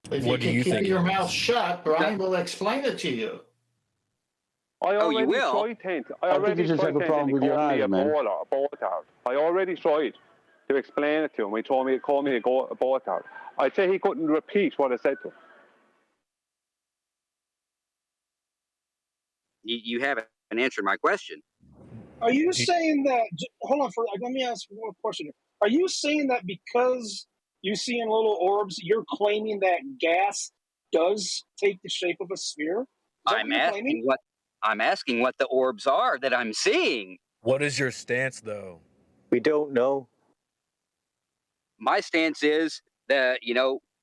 If you can keep your mouth shut, Brian will explain it to you. I already you will? tried to. I think you just have a problem with your eyes, man. I already tried to explain it to him. He called me a botard. I'd say he couldn't repeat what I said to him. You haven't answered my question. Are you saying that? Hold on, let me ask one question. Are you saying that because you see in little orbs, you're claiming that gas does take the shape of a sphere? I'm asking what the orbs are that I'm seeing. What is your stance, though? We don't know. My stance is that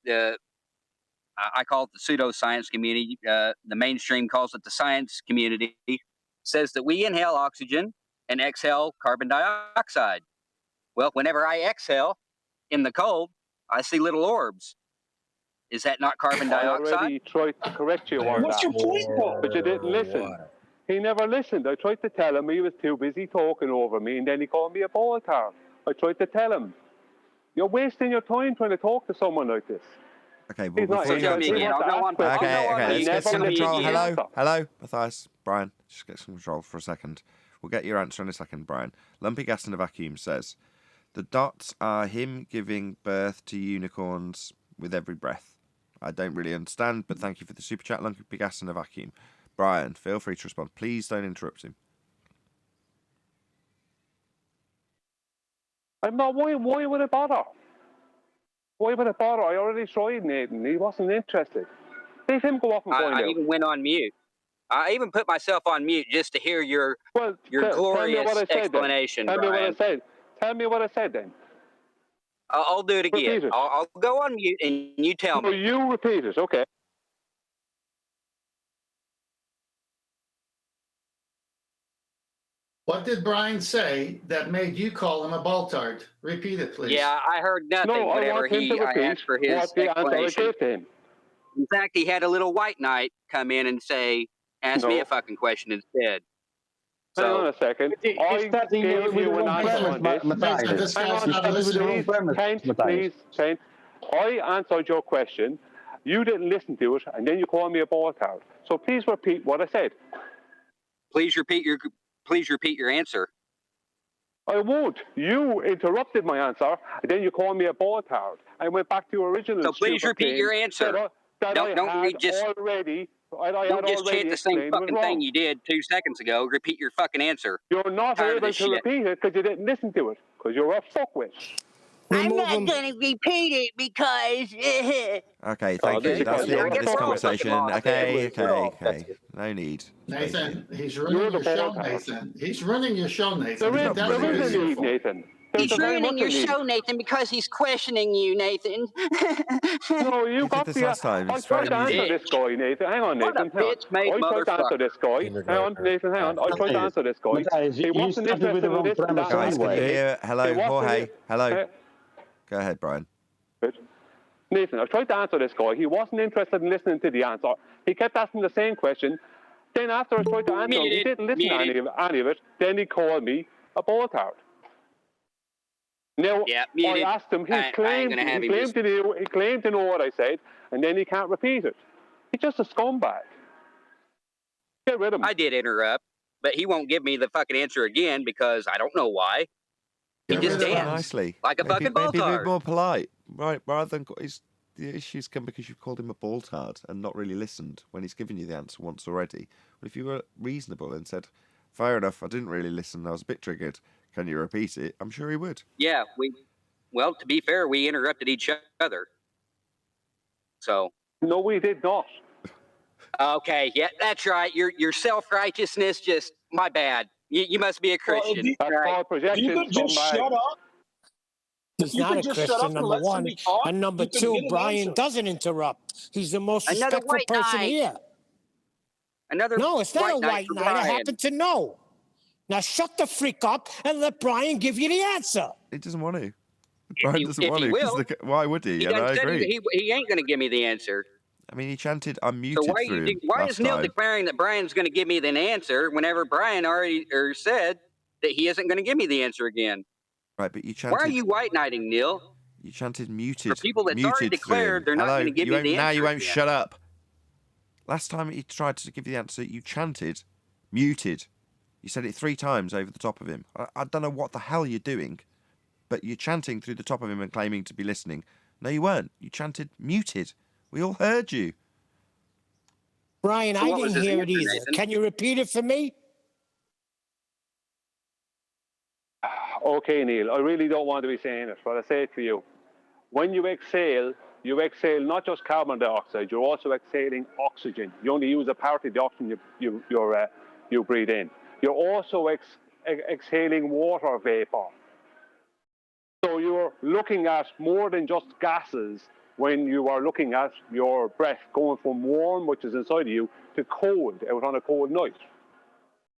I call it the pseudoscience community. The mainstream calls it the science community. Says that we inhale oxygen and exhale carbon dioxide. Well, whenever I exhale in the cold, I see little orbs. Is that not carbon dioxide? I already tried to correct you on What's that. your point, though? But you didn't listen. What? He never listened. I tried to tell him he was too busy talking over me, and then he called me a balltard. I tried to tell him, you're wasting your time trying to talk to someone like this. Okay, well, He's not before you Tell me interested. answer... He again. wants I'll to go ask on. questions. Okay, I'll go on okay, let's mute. get Never some Tell me control. again. Hello, hello, Matthias, Brian. Just get some control for a second. We'll get your answer in a second, Brian. Lumpy Gas in a Vacuum says, the dots are him giving birth to unicorns with every breath. I don't really understand, but thank you for the super chat, Lumpy Gas in a Vacuum. Brian, feel free to respond. Please don't interrupt him. I'm not. Why would it bother? Why would it bother? I already tried Nathan. He wasn't interested. Leave him go off and find I out. even went on mute. I even put myself on mute just to hear your Well, glorious tell me what I said explanation, then. Tell me what I Brian. said. Tell me what I said then. I'll do it again. Repeat it. I'll go on mute and you tell No, me. you repeat it. Okay. What did Brian say that made you call him a baltard? Repeat it, please. Yeah, I heard nothing No, I whenever want him to I repeat asked for his what the answer I explanation. gave to him. In fact, he had a little white knight come in and ask me No. a fucking question instead. Hang on So, a second. I starting gave with you the an wrong answer on premise, this. Matthias. This Hang guy's on, not started with the wrong please, premise, Kent, Matthias. Kent. I answered your question. You didn't listen to it, and then you called me a baltard. So please repeat what I said. please repeat your answer. I won't. You interrupted my answer, and then you called me a baltard. I went back to your original. So please stupid repeat thing your answer. That Don't I had just already. don't just chant the same explained was fucking wrong. thing you did 2 seconds ago. Repeat your fucking answer. You're not Tired of able this to shit. repeat it because you didn't listen to it. Because you're a fuckwit. Remove him. going to repeat it because. Okay, thank this you. is That's because the you're end a of this fuckwit. conversation. Okay, We're all okay. upset. No need. Nathan, he's You're ruining the your show, baltard. Nathan. He's ruining your show, Nathan. There not is running what it. he's a here need, for. Nathan. He's There's very ruining much your a need. show, Nathan, because he's questioning you, Nathan. No, He you did got this the. last time. I It's very tried to answer amusing. this guy, Nathan. Hang on, What a Nathan. Hang on. bitch-made I tried to answer motherfucker. this guy. Hang on, Nathan. Hang on. I tried to answer this guy. Matthias, He you wasn't started with the interested in wrong this and premise that. Guys, can you anyway. hear? Hello, He wasn't Jorge. in- Hello. Go ahead, Brian. Nathan, I tried to answer this guy. He wasn't interested in listening to the answer. He kept asking the same question. Then after I tried to answer him, he didn't listen to any of it. Then he called me a baltard. Now, Yeah, I muted. asked him, he I ain't claimed gonna have him to know what I said, and then he can't repeat it. He's just a scumbag. Get rid of him. I did interrupt, but he won't give me the fucking answer again because I don't know why. He Get just rid of him. danced Nicely. like a Maybe fucking be baltard. more polite, right? Rather than the issues come because you've called him a baltard and not really listened when he's given you the answer once already. But if you were reasonable and said, "Fair enough, I didn't really listen. I was a bit triggered. Can you repeat it?" I'm sure he would. Yeah, well, to be fair, we interrupted each other. So, No, we did not. okay, yeah, that's right. Your self-righteousness, just my bad. You must be a Well, Christian. That's right? called projection, You could just scumbag. shut up. He's You not could a just shut up Christian, and number let one. somebody talk. And number You could two, get an Brian answer. doesn't interrupt. He's the most Another respectful white person knight. here. Another No, it's not a knight white for knight. I Brian. happen to know. Now shut the freak up and let Brian give you the answer. He doesn't want to. Brian doesn't if want he to. will. Why would he? He And done I said agree. he ain't going to give me the answer. I mean, he chanted, "I'm So muted" why through him why last is Neil time. declaring that Brian's going to give me an answer whenever Brian already said that he isn't going to give me the answer again? Right, but you chanted. Why are you white knighting, Neil? You chanted muted. For people that's muted already through him. declared they're not Hello, gonna give you me won't- the Now you answer won't again. shut up. Last time he tried to give you the answer, you chanted muted. You said it 3 times over the top of him. I don't know what the hell you're doing, but you're chanting through the top of him and claiming to be listening. No, you weren't. You chanted muted. We all heard you. Brian, So I what was didn't his hear it answer, either. Nathan? Can you repeat it for me? Okay, Neil, I really don't want to be saying it, but I say it to you. When you exhale not just carbon dioxide, you're also exhaling oxygen. You only use a part of the oxygen you breathe in. You're also exhaling water vapor. So you're looking at more than just gases when you are looking at your breath going from warm, which is inside of you, to cold out on a cold night.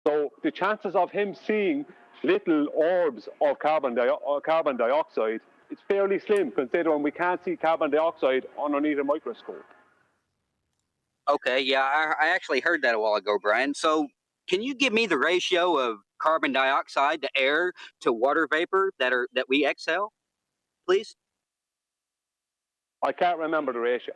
So the chances of him seeing little orbs of carbon dioxide, it's fairly slim, considering we can't see carbon dioxide underneath a microscope. Okay, yeah, I actually heard that a while ago, Brian. So can you give me the ratio of carbon dioxide to air to water vapor that we exhale, please? I can't remember the ratio.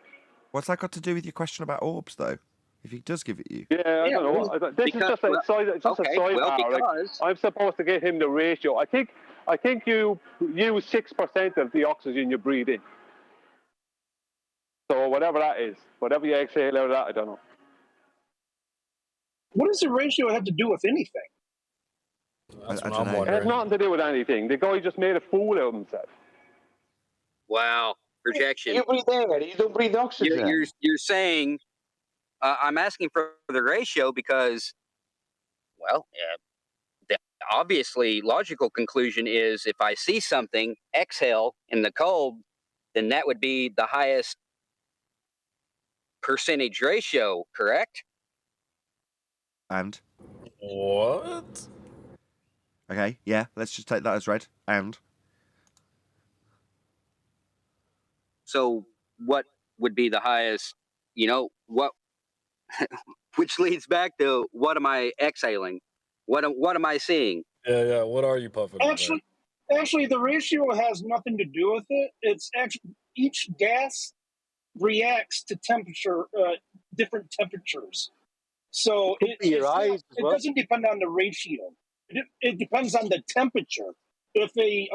What's that got to do with your question about orbs, though? If he does give it you. Yeah, I don't know. This is just a sidebar. Because I'm supposed to give him the ratio. I think you use 6% of the oxygen you breathe in. So whatever that is, whatever you exhale out of that, I don't know. What does the ratio have to do with anything? That's I what don't I'm know. It has wondering. nothing to do with anything. The guy just made a fool out of himself. wow, projection. You breathe air. You don't breathe oxygen. You're saying I'm asking for the ratio because, well, the obviously logical conclusion is if I see something exhale in the cold, then that would be the highest percentage ratio, correct? And? What? Okay, yeah, let's just take that as read. And? So what would be the highest, what, which leads back to what am I exhaling? What am I seeing? Yeah. What are you puffing on Actually, the ratio has nothing to do with it. It's actually each gas reacts to temperature, different temperatures. So Could be your eyes as it well. doesn't depend on the ratio. It depends on the temperature. If a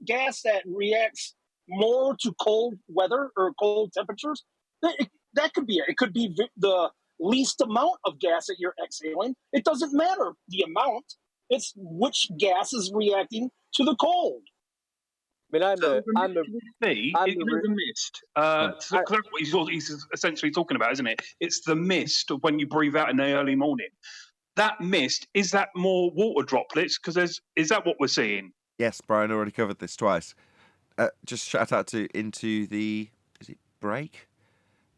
gas that reacts more to cold weather or cold temperatures, that could be it. It could be the least amount of gas that you're exhaling. It doesn't matter the amount. It's which gas is reacting to the cold. I mean, It is a mist. That's what he's essentially talking about, isn't it? It's the mist of when you breathe out in the early morning. That mist, is that more water droplets? Because is that what we're seeing? Yes, Brian already covered this twice. Just shout out into the... Is it break?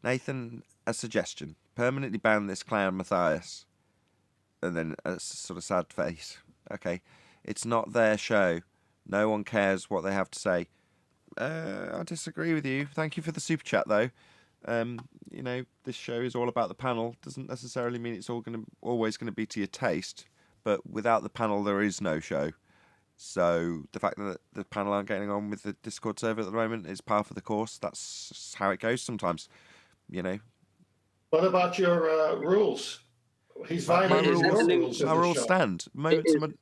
Nathan, a suggestion. Permanently ban this clown Matthias. And then a sort of sad face. Okay. It's not their show. No one cares what they have to say. I disagree with you. Thank you for the super chat, though. This show is all about the panel. Doesn't necessarily mean it's always going to be to your taste. But without the panel, there is no show. So the fact that the panel aren't getting on with the Discord server at the moment is par for the course. That's how it goes sometimes. What about your rules? He's violated your rules. My rules stand. The moment someone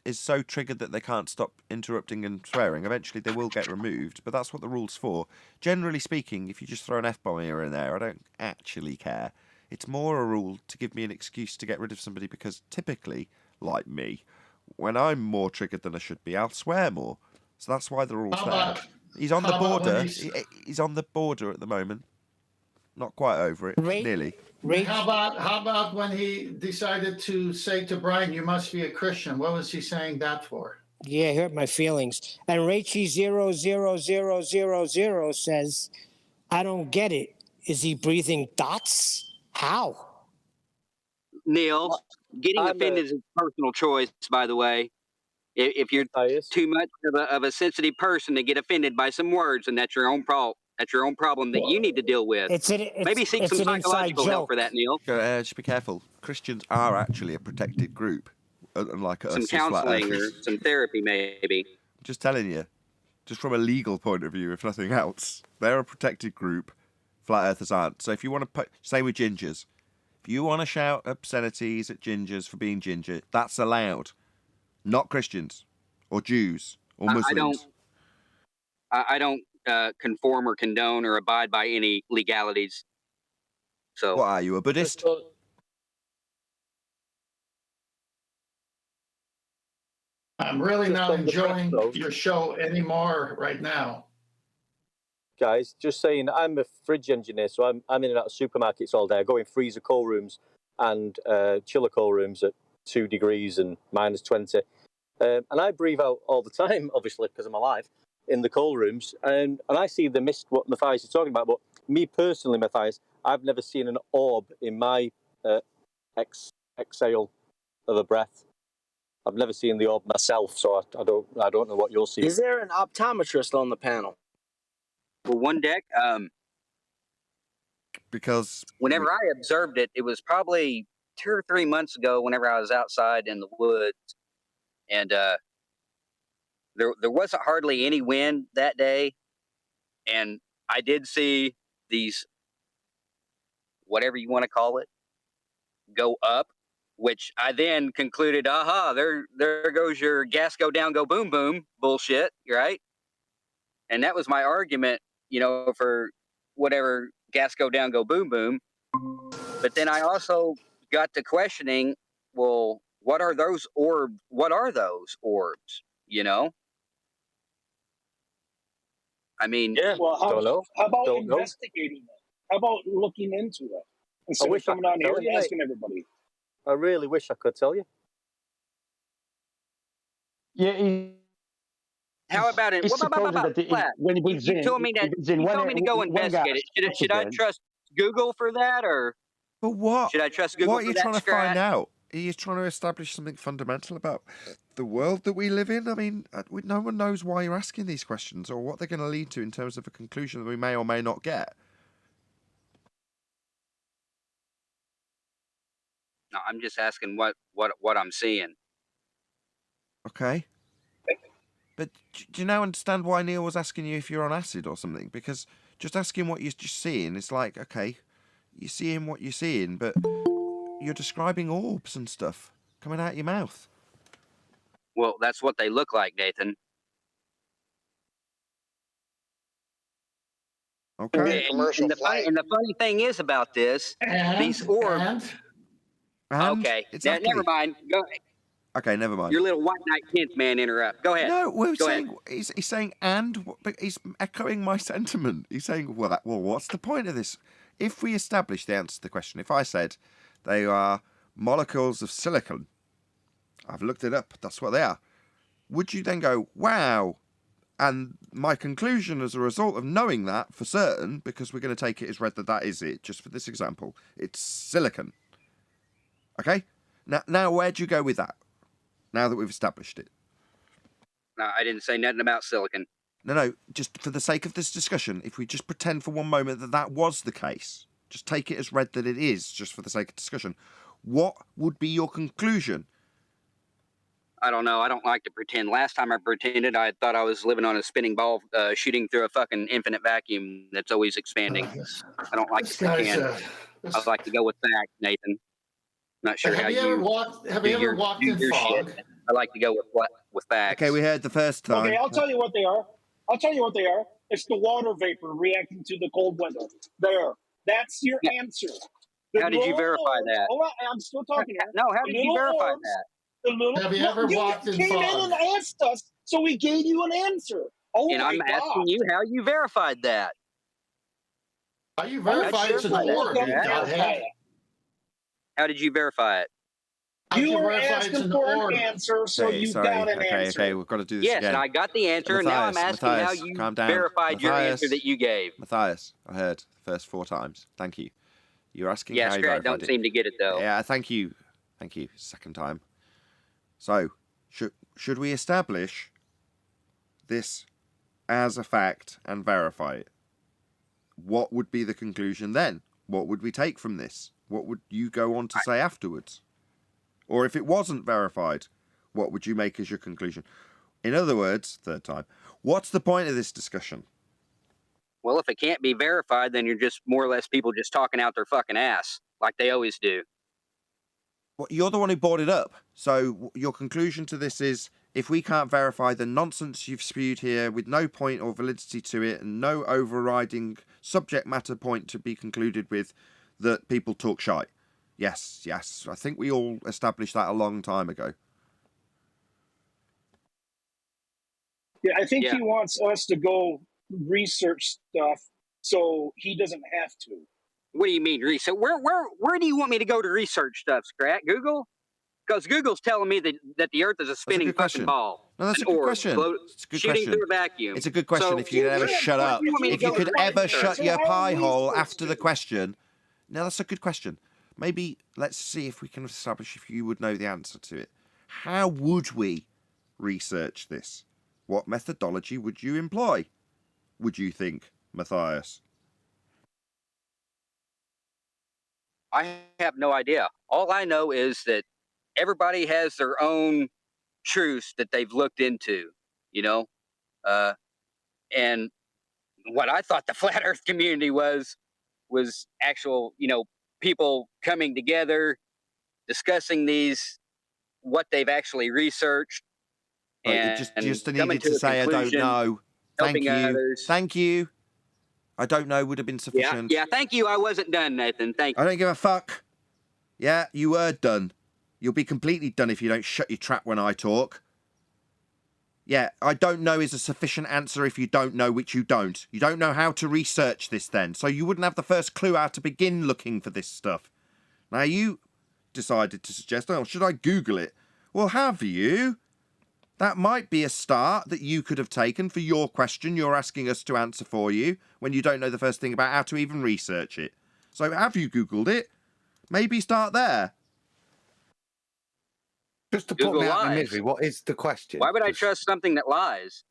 is so triggered that they can't stop interrupting and swearing, eventually they will get removed, but that's what the rule's for. Generally speaking, if you just throw an F-bomb here and there, I don't actually care. It's more a rule to give me an excuse to get rid of somebody because typically, like me, when I'm more triggered than I should be, I'll swear more. So that's why the rule's there. He's on the border. He's on the border at the moment. Not quite over it. Nearly. How about when he decided to say to Brian, "You must be a Christian"? What was he saying that for? Yeah, it hurt my feelings. And Rachy00000 says, I don't get it. Is he breathing dots? How? Neil, getting offended is a personal choice, by the way. If you're too much of a sensitive person to get offended by some words, and that's your own problem. That's your own problem that you need to deal with. Maybe seek some psychological help for that, Neil. Just be careful. Christians are actually a protected group, unlike us. Some counseling or some therapy, maybe. Just telling you, just from a legal point of view, if nothing else, they're a protected group. Flat earthers aren't. So if you want to say with gingers, if you want to shout obscenities at gingers for being ginger, that's allowed. Not Christians or Jews or Muslims. I don't conform or condone or abide by any legalities. So what are you, a Buddhist? I'm really not enjoying your show anymore right now. Guys, just saying, I'm a fridge engineer, so I'm in and out of supermarkets all day. I go in freezer cold rooms and chiller cold rooms at 2 degrees and -20. And I breathe out all the time, obviously, because I'm alive, in the cold rooms. And I see the mist, what Matthias is talking about. But me personally, Matthias, I've never seen an orb in my exhale of a breath. I've never seen the orb myself, so I don't know what you'll see. Is there an optometrist on the panel? For one deck, because whenever I observed it, it was probably 2 or 3 months ago. Whenever I was outside in the woods, and there wasn't hardly any wind that day, and I did see these, whatever you want to call it, go up, which I then concluded, aha, there goes your gas go down, go boom, boom bullshit, right? And that was my argument, for whatever gas go down, go boom, boom. But then I also got to questioning, well, what are those orbs? What are those orbs? I mean, Yeah. Well, Don't know. how about Don't know. investigating it? How about looking into it instead of wish I coming could on here tell and you, mate. asking everybody? I really wish I could tell you. Yeah. how about it? It's supposed that when it is You told me that. You told me to go investigate it. Should I trust Google for that, or But what? should I trust Google What are for you that? trying to find out? Are you trying to establish something fundamental about the world that we live in? I mean, no one knows why you're asking these questions or what they're going to lead to in terms of a conclusion that we may or may not get. No, I'm just asking what I'm seeing. Okay. But do you now understand why Neil was asking you if you're on acid or something? Because just asking what you're just seeing, it's like, okay, you're seeing what you're seeing, but you're describing orbs and stuff coming out your mouth. Well, that's what they look like, Nathan. Okay. And the funny thing is about this, these orbs. And okay, exactly. Never mind. Go. Okay, never mind. Your little white knight tenth man interrupt. Go ahead. No, we're Go saying ahead. he's saying but he's echoing my sentiment. He's saying, well, what's the point of this? If we establish the answer to the question, if I said they are molecules of silicon, I've looked it up. That's what they are. Would you then go, wow? And my conclusion as a result of knowing that for certain, because we're going to take it as read that is it, just for this example, it's silicon. Okay? Now where'd you go with that? Now that we've established it. No, I didn't say nothing about silicon. No, just for the sake of this discussion, if we just pretend for one moment that was the case, just take it as read that it is, just for the sake of discussion, what would be your conclusion? I don't know. I don't like to pretend. Last time I pretended, I thought I was living on a spinning ball, shooting through a fucking infinite vacuum that's always expanding. I don't like to pretend. I like to go with facts, Nathan. Not sure how you ever walked in fog? Shit. I like to go with facts. Okay, we heard the first time. Okay, I'll tell you what they are. It's the water vapor reacting to the cold weather. There. That's your answer. How did you verify that? Hold on, I'm still talking here. No, how did you verify that? Have you ever walked in fog? You came in and asked us, so we gave you an answer. Oh, and I'm asking you how you verified that. How you verified it's an orb? How did you verify it? You were asking for an answer, so you got an answer. Okay, we've got to do this again. Yes, and I got the answer, and now I'm asking how you verified your answer that you gave. Matthias, I heard the first 4 times. Thank you. You're asking how you verified verified don't seem to get it, though. Yeah, thank you. Second time. So, should we establish this as a fact and verify it? What would be the conclusion then? What would we take from this? What would you go on to say afterwards? Or if it wasn't verified, what would you make as your conclusion? In other words, third time, what's the point of this discussion? Well, if it can't be verified, then you're just more or less people just talking out their fucking ass, like they always do. Well, you're the one who brought it up. So your conclusion to this is, if we can't verify the nonsense you've spewed here with no point or validity to it and no overriding subject matter point to be concluded with, that people talk shite. Yes. I think we all established that a long time ago. Yeah, I think he wants us to go research stuff so he doesn't have to. What do you mean research? Where do you want me to go to research stuff, Scrat? Google? Because Google's telling me that the Earth is a spinning fucking ball. No, that's a good question. It's a good shooting through a vacuum. It's a good question. If you could ever shut up. If you could ever shut your pie hole after the question. No, that's a good question. Maybe let's see if we can establish if you would know the answer to it. How would we research this? What methodology would you employ? Would you think, Matthias? I have no idea. All I know is that everybody has their own truths that they've looked into, and what I thought the flat Earth community was actual, people coming together, discussing what they've actually researched, and just coming needed to to a say, I don't conclusion, know. Thank helping you. others. Thank you. I don't know would have been sufficient. Yeah, thank you. I wasn't done, Nathan. Thank you. I don't give a fuck. Yeah, you were done. You'll be completely done if you don't shut your trap when I talk. Yeah, I don't know is a sufficient answer if you don't know, which you don't. You don't know how to research this then, so you wouldn't have the first clue how to begin looking for this stuff. Now you decided to suggest, oh, should I Google it? Well, have you? That might be a start that you could have taken for your question you're asking us to answer for you when you don't know the first thing about how to even research it. So have you Googled it? Maybe start there. Just to put Google me out of my lies. misery, what is the question? Why would I trust something that lies?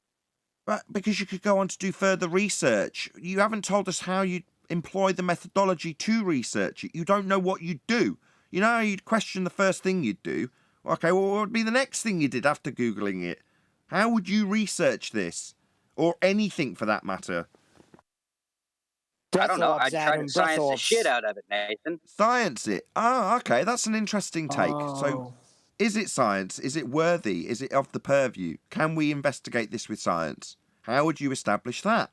But because you could go on to do further research. You haven't told us how you employ the methodology to research it. You don't know what you'd do. You know how you'd question the first thing you'd do? Okay, well, what would be the next thing you did after Googling it? How would you research this? Or anything for that matter? I don't know. I'd try Adam, to science the breath-ops. shit out of it, Nathan. Science it. Oh, okay, that's an interesting take. Oh. So, is it science? Is it worthy? Is it of the purview? Can we investigate this with science? How would you establish that?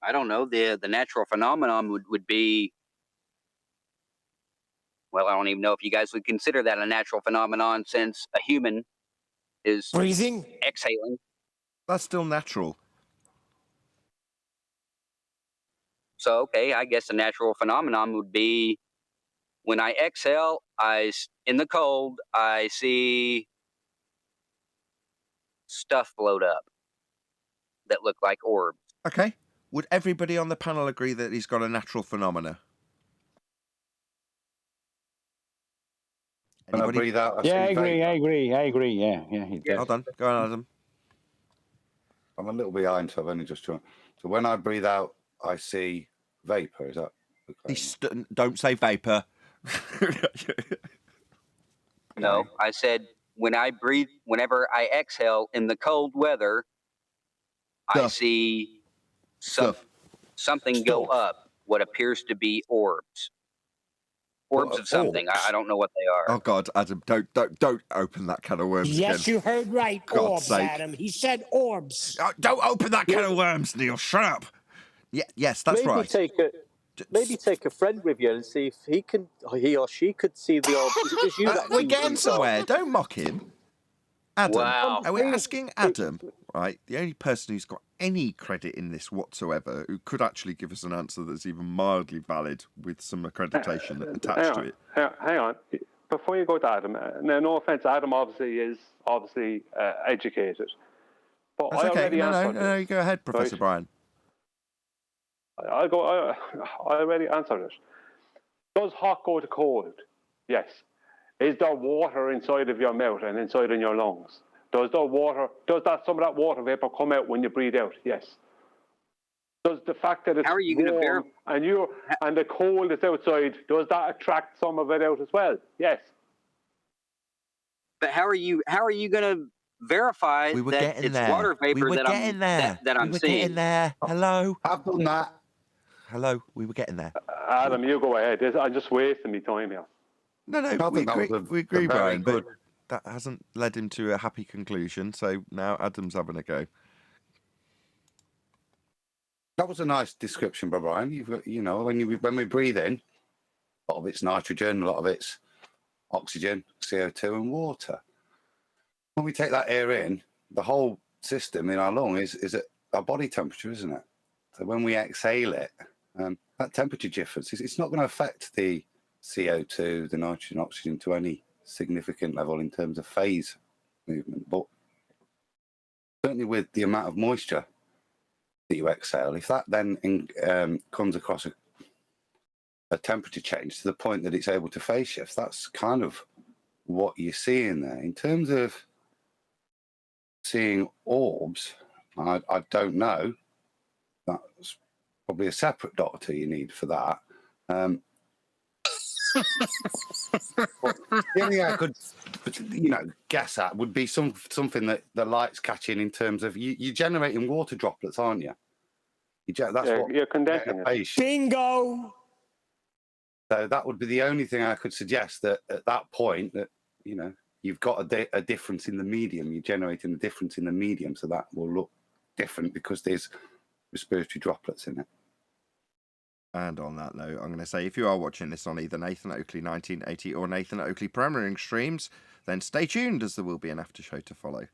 I don't know. The natural phenomenon would be, well, I don't even know if you guys would consider that a natural phenomenon, since a human is Breathing? exhaling. That's still natural. So, okay, I guess a natural phenomenon would be when I exhale, in the cold, I see stuff float up that look like orbs. Okay. Would everybody on the panel agree that he's got a natural phenomena? When I Anybody? breathe out, Yeah, I see agree. vape. I agree. I agree. Yeah, he does. Hold on. Go on, Adam. I'm a little behind, so I've only just joined. So when I breathe out, I see vapor. Is that? Okay. Don't say vapor. No, I said when I breathe, whenever I exhale in the cold weather, I Stuff. see Stuff. something go Stuff. up, what appears to be orbs. Orbs What, of something. orbs? I don't know what they are. Oh God, Adam, don't open that can of worms Yes, again. you heard right. God's Orbs, sake. Adam. He said orbs. Oh, don't open that can of worms, Neil. Shut up. Yeah, yes, that's maybe right. take a friend with you and see if he or she could see the orb. Is it just you that We're sees getting these orbs? somewhere. Don't mock him. Adam, Wow. are we asking Adam, right, the only person who's got any credit in this whatsoever, who could actually give us an answer that's even mildly valid with some accreditation attached to it? Hang on. Before you go to Adam, now, no offense, Adam is educated. But That's I okay. already No, answered no, this. you go ahead, Professor Right. Brian. I already answered it. Does hot go to cold? Yes. Is there water inside of your mouth and inside in your lungs? Does some of that water vapor come out when you breathe out? Yes. Does the fact that it's How are you gonna warm and the cold is outside, does that attract some of it out as well? Yes. But how are you going to verify We were that getting it's there. water vapor We were that getting there. that We I'm were seeing? getting there. Hello. I've done that. Hello. We were getting there. Adam, you go ahead. I'm just wasting my time here. No, I we think that agree, was we agree, a very Brian, good. but that hasn't led him to a happy conclusion, so now Adam's having a go. That was a nice description, by Brian. You've got, when we breathe in, a lot of it's nitrogen, a lot of it's oxygen, CO2, and water. When we take that air in, the whole system in our lung is at our body temperature, isn't it? So when we exhale it, that temperature difference, it's not going to affect the CO2, the nitrogen, oxygen to any significant level in terms of phase movement. But certainly with the amount of moisture that you exhale, if that then comes across a temperature change to the point that it's able to phase shift, that's kind of what you're seeing there. In terms of seeing orbs, I don't know. That's probably a separate doctor you need for that. The only thing I could, guess at would be something that the light's catching in terms of you're generating water droplets, aren't you? That's what you're condensing it. Bingo. So that would be the only thing I could suggest, that at that point that, you've got a difference in the medium. You're generating a difference in the medium, so that will look different because there's respiratory droplets in it. And on that note, I'm going to say, if you are watching this on either Nathan Oakley 1980 or Nathan Oakley premiering streams, then stay tuned, as there will be an after show to follow.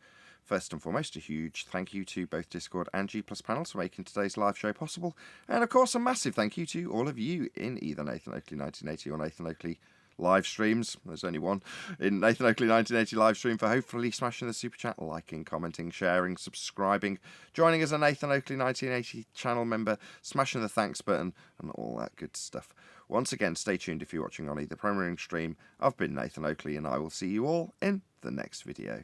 First and foremost, a huge thank you to both Discord and G+ panels for making today's live show possible. And of course, a massive thank you to all of you in either Nathan Oakley 1980 or Nathan Oakley live streams. There's only one in Nathan Oakley 1980 live stream, for hopefully smashing the super chat, liking, commenting, sharing, subscribing, joining as a Nathan Oakley 1980 channel member, smashing the thanks button, and all that good stuff. Once again, stay tuned if you're watching on either premiering stream. I've been Nathan Oakley, and I will see you all in the next video.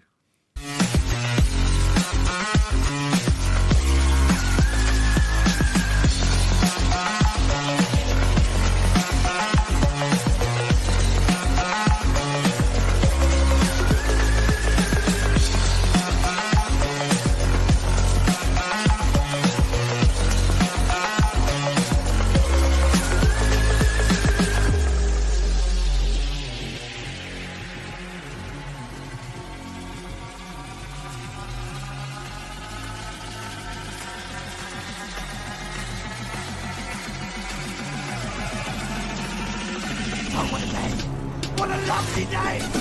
What a lovely day!